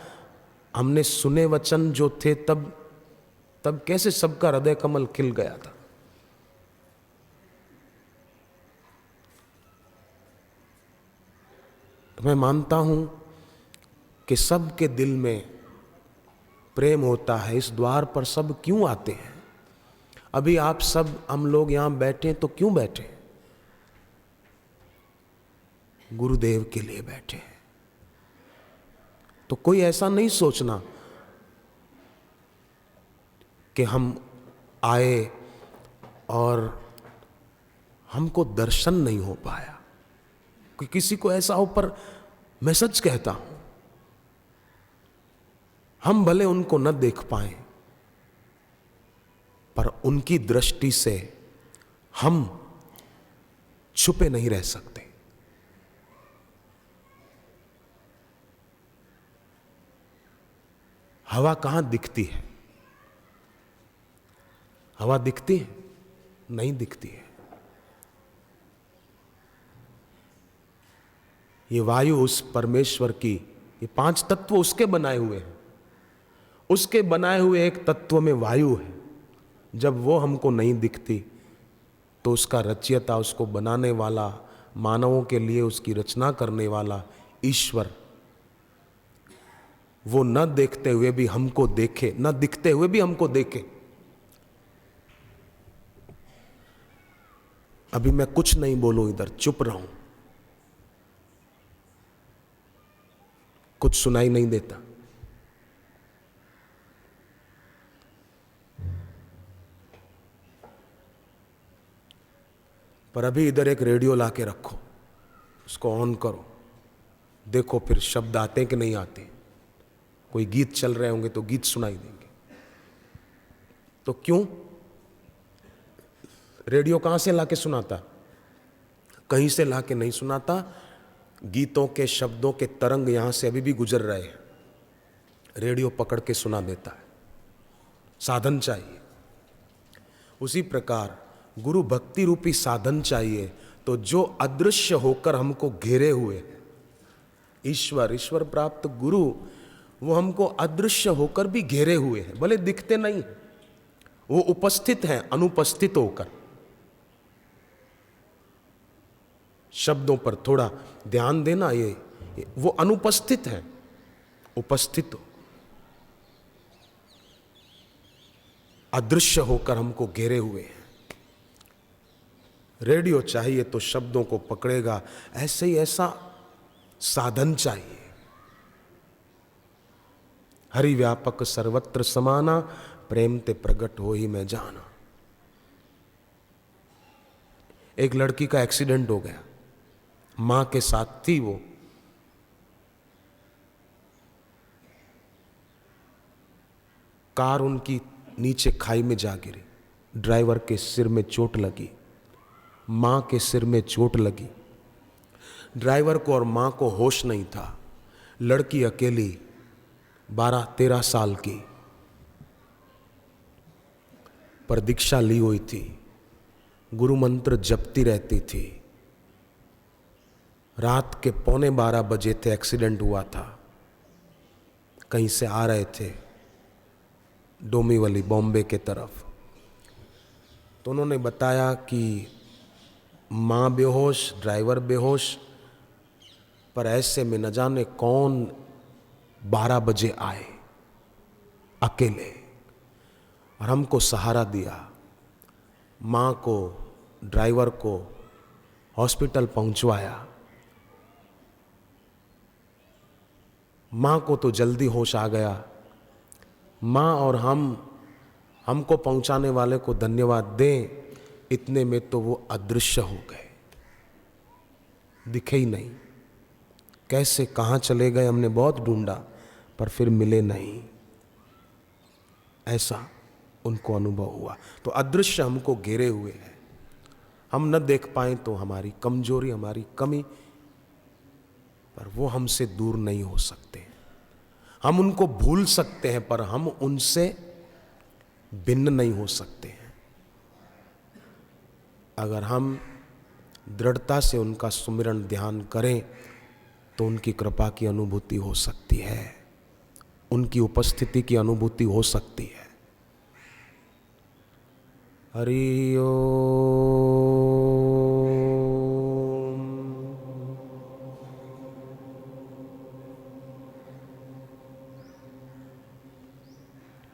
हमने सुने वचन जो थे, तब कैसे सबका हृदय कमल खिल गया था। तो मैं मानता हूं कि सबके दिल में प्रेम होता है। इस द्वार पर सब क्यों आते हैं? अभी आप सब, हम लोग यहां बैठे तो क्यों बैठे? गुरुदेव के लिए बैठे हैं। तो कोई ऐसा नहीं सोचना कि हम आए और हमको दर्शन नहीं हो पाया। कि किसी को ऐसा हो, पर मैं सच कहता हूं, हम भले उनको न देख पाए, पर उनकी दृष्टि से हम छुपे नहीं रह सकते। हवा कहां दिखती है? हवा दिखती है? नहीं दिखती है। ये वायु उस परमेश्वर की, ये 5 तत्व उसके बनाए हुए हैं। उसके बनाए हुए एक तत्व में वायु है। जब वो हमको नहीं दिखती, तो उसका रचयिता, उसको बनाने वाला, मानवों के लिए उसकी रचना करने वाला ईश्वर, वो न देखते हुए भी हमको देखे, न दिखते हुए भी हमको देखे। अभी मैं कुछ नहीं बोलूं, इधर चुप रहूं, कुछ सुनाई नहीं देता। पर अभी इधर एक रेडियो लाके रखो, उसको ऑन करो, देखो फिर शब्द आते कि नहीं आते। कोई गीत चल रहे होंगे तो गीत सुनाई देंगे। तो क्यों? रेडियो कहां से लाके सुनाता? कहीं से लाके नहीं सुनाता। गीतों के शब्दों के तरंग यहां से अभी भी गुजर रहे हैं, रेडियो पकड़ के सुना देता है। साधन चाहिए। उसी प्रकार गुरु भक्ति रूपी साधन चाहिए। तो जो अदृश्य होकर हमको घेरे हुए हैं, ईश्वर प्राप्त गुरु, वो हमको अदृश्य होकर भी घेरे हुए हैं, भले दिखते नहीं, वो उपस्थित हैं अनुपस्थित होकर। शब्दों पर थोड़ा ध्यान देना, ये वो अनुपस्थित हैं, उपस्थित हो, अदृश्य होकर हमको घेरे हुए हैं। रेडियो चाहिए तो शब्दों को पकड़ेगा, ऐसे ही ऐसा साधन चाहिए। हरि व्यापक सर्वत्र समाना, प्रेम ते प्रगट हो ही मैं जाना। एक लड़की का एक्सीडेंट हो गया, मां के साथ थी वो। कार उनकी नीचे खाई में जा गिरी, ड्राइवर के सिर में चोट लगी, माँ के सिर में चोट लगी। ड्राइवर को और माँ को होश नहीं था। लड़की अकेली 12-13 साल की, पर दीक्षा ली हुई थी, गुरु मंत्र जपती रहती थी। रात के 11:15 बजे थे, एक्सीडेंट हुआ था। कहीं से आ रहे थे डोंबिवली बॉम्बे के तरफ। तो उन्होंने बताया कि माँ बेहोश, ड्राइवर बेहोश, पर ऐसे में न जाने कौन 12 बजे आए अकेले और हमको सहारा दिया। माँ को, ड्राइवर को हॉस्पिटल पहुंचवाया। माँ को तो जल्दी होश आ गया। माँ और हमको पहुंचाने वाले को धन्यवाद दें, इतने में तो वो अदृश्य हो गए, दिखे ही नहीं। कैसे कहाँ चले गए हमने बहुत ढूंढा, पर फिर मिले नहीं। ऐसा उनको अनुभव हुआ। तो अदृश्य हमको घेरे हुए है। हम न देख पाए तो हमारी कमजोरी, हमारी कमी, पर वो हमसे दूर नहीं हो सकते। हम उनको भूल सकते हैं, पर हम उनसे भिन्न नहीं हो सकते हैं। अगर हम दृढ़ता से उनका सुमिरन ध्यान करें तो उनकी कृपा की अनुभूति हो सकती है, उनकी उपस्थिति की अनुभूति हो सकती है। हरि ओम।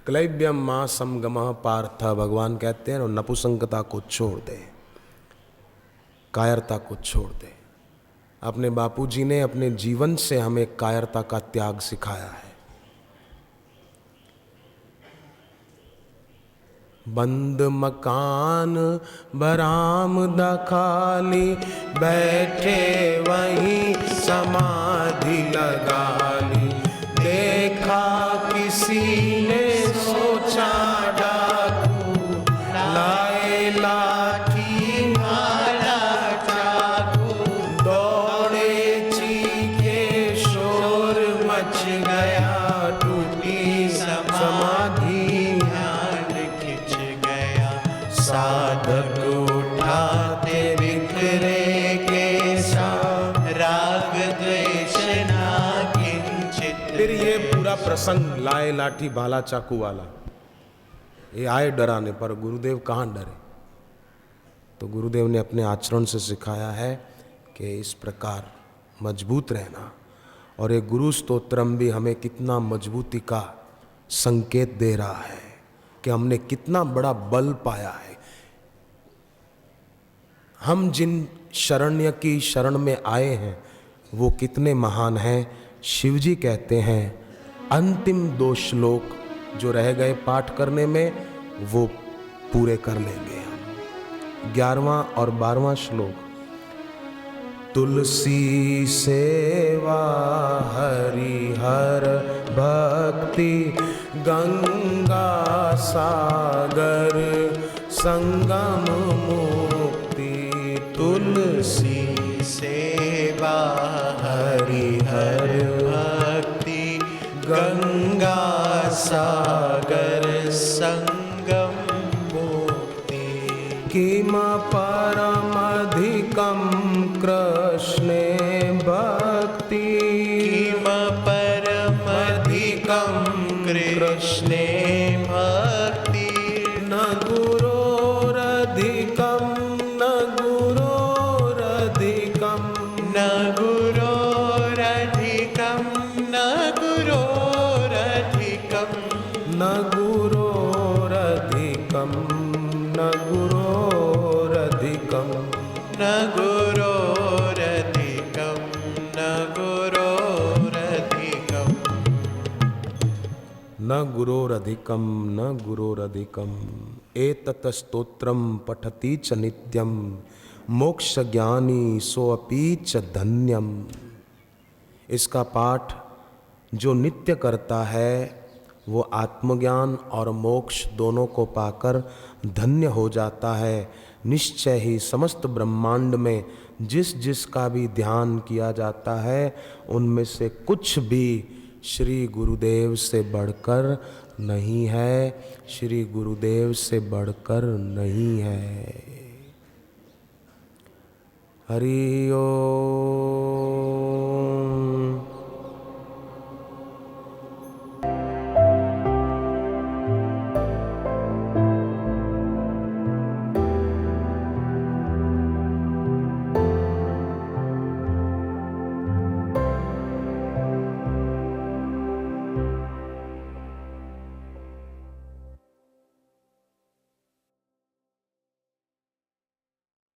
क्लैब्यम मां समगमः पार्थ, भगवान कहते हैं नपुंसकता को छोड़ दे, कायरता को छोड़ दे। अपने बापूजी ने अपने जीवन से हमें कायरता का त्याग सिखाया है। बंद मकान बरामदा खाली, बैठे वहीं समाधि लगा ली। देखा किसी ने सोचा डाकू, लाए लाठी भाला चाकू। दौड़े चीखे शोर मच गया, टूटी समाधि साधक उठाते बिखरे केसा, राग द्वेष ना किंचित। फिर ये पूरा प्रसंग लाए लाठी भाला चाकू वाला, ये आए डराने, पर गुरुदेव कहाँ डरे। तो गुरुदेव ने अपने आचरण से सिखाया है कि इस प्रकार मजबूत रहना। और ये गुरु स्तोत्रम भी हमें कितना मजबूती का संकेत दे रहा है कि हमने कितना बड़ा बल पाया है। हम जिन शरण्य की शरण में आए हैं वो कितने महान हैं। शिवजी कहते हैं अंतिम 2 श्लोक जो रह गए पाठ करने में, वो पूरे कर लेंगे हम। 11वां और 12वां श्लोक। तुलसी सेवा हरिहर भक्ति, गंगा सागर संगम मुक्ति। तुलसी सेवा हरिहर भक्ति, गंगा सागर संगम मुक्ति। किम परमधिकं कृष्णे भक्ति, किम परमधिकं कृष्णे भक्ति। न गुरोरधिकं, न गुरोरधिकं, न गुरोरधिकं, न गुरोरधिकं, न गुरोरधिकं, न गुरोरधिकं, न गुरोरधिकं, न गुरोरधिकं, न गुरोरधिकं, न गुरोरधिकं। एतत् स्तोत्रम पठति च नित्यं, मोक्ष ज्ञानी सोऽपि च धन्यम। इसका पाठ जो नित्य करता है वो आत्मज्ञान और मोक्ष दोनों को पाकर धन्य हो जाता है। निश्चय ही समस्त ब्रह्मांड में जिस जिस का भी ध्यान किया जाता है उनमें से कुछ भी श्री गुरुदेव से बढ़कर नहीं है, श्री गुरुदेव से बढ़कर नहीं है। हरि ओम।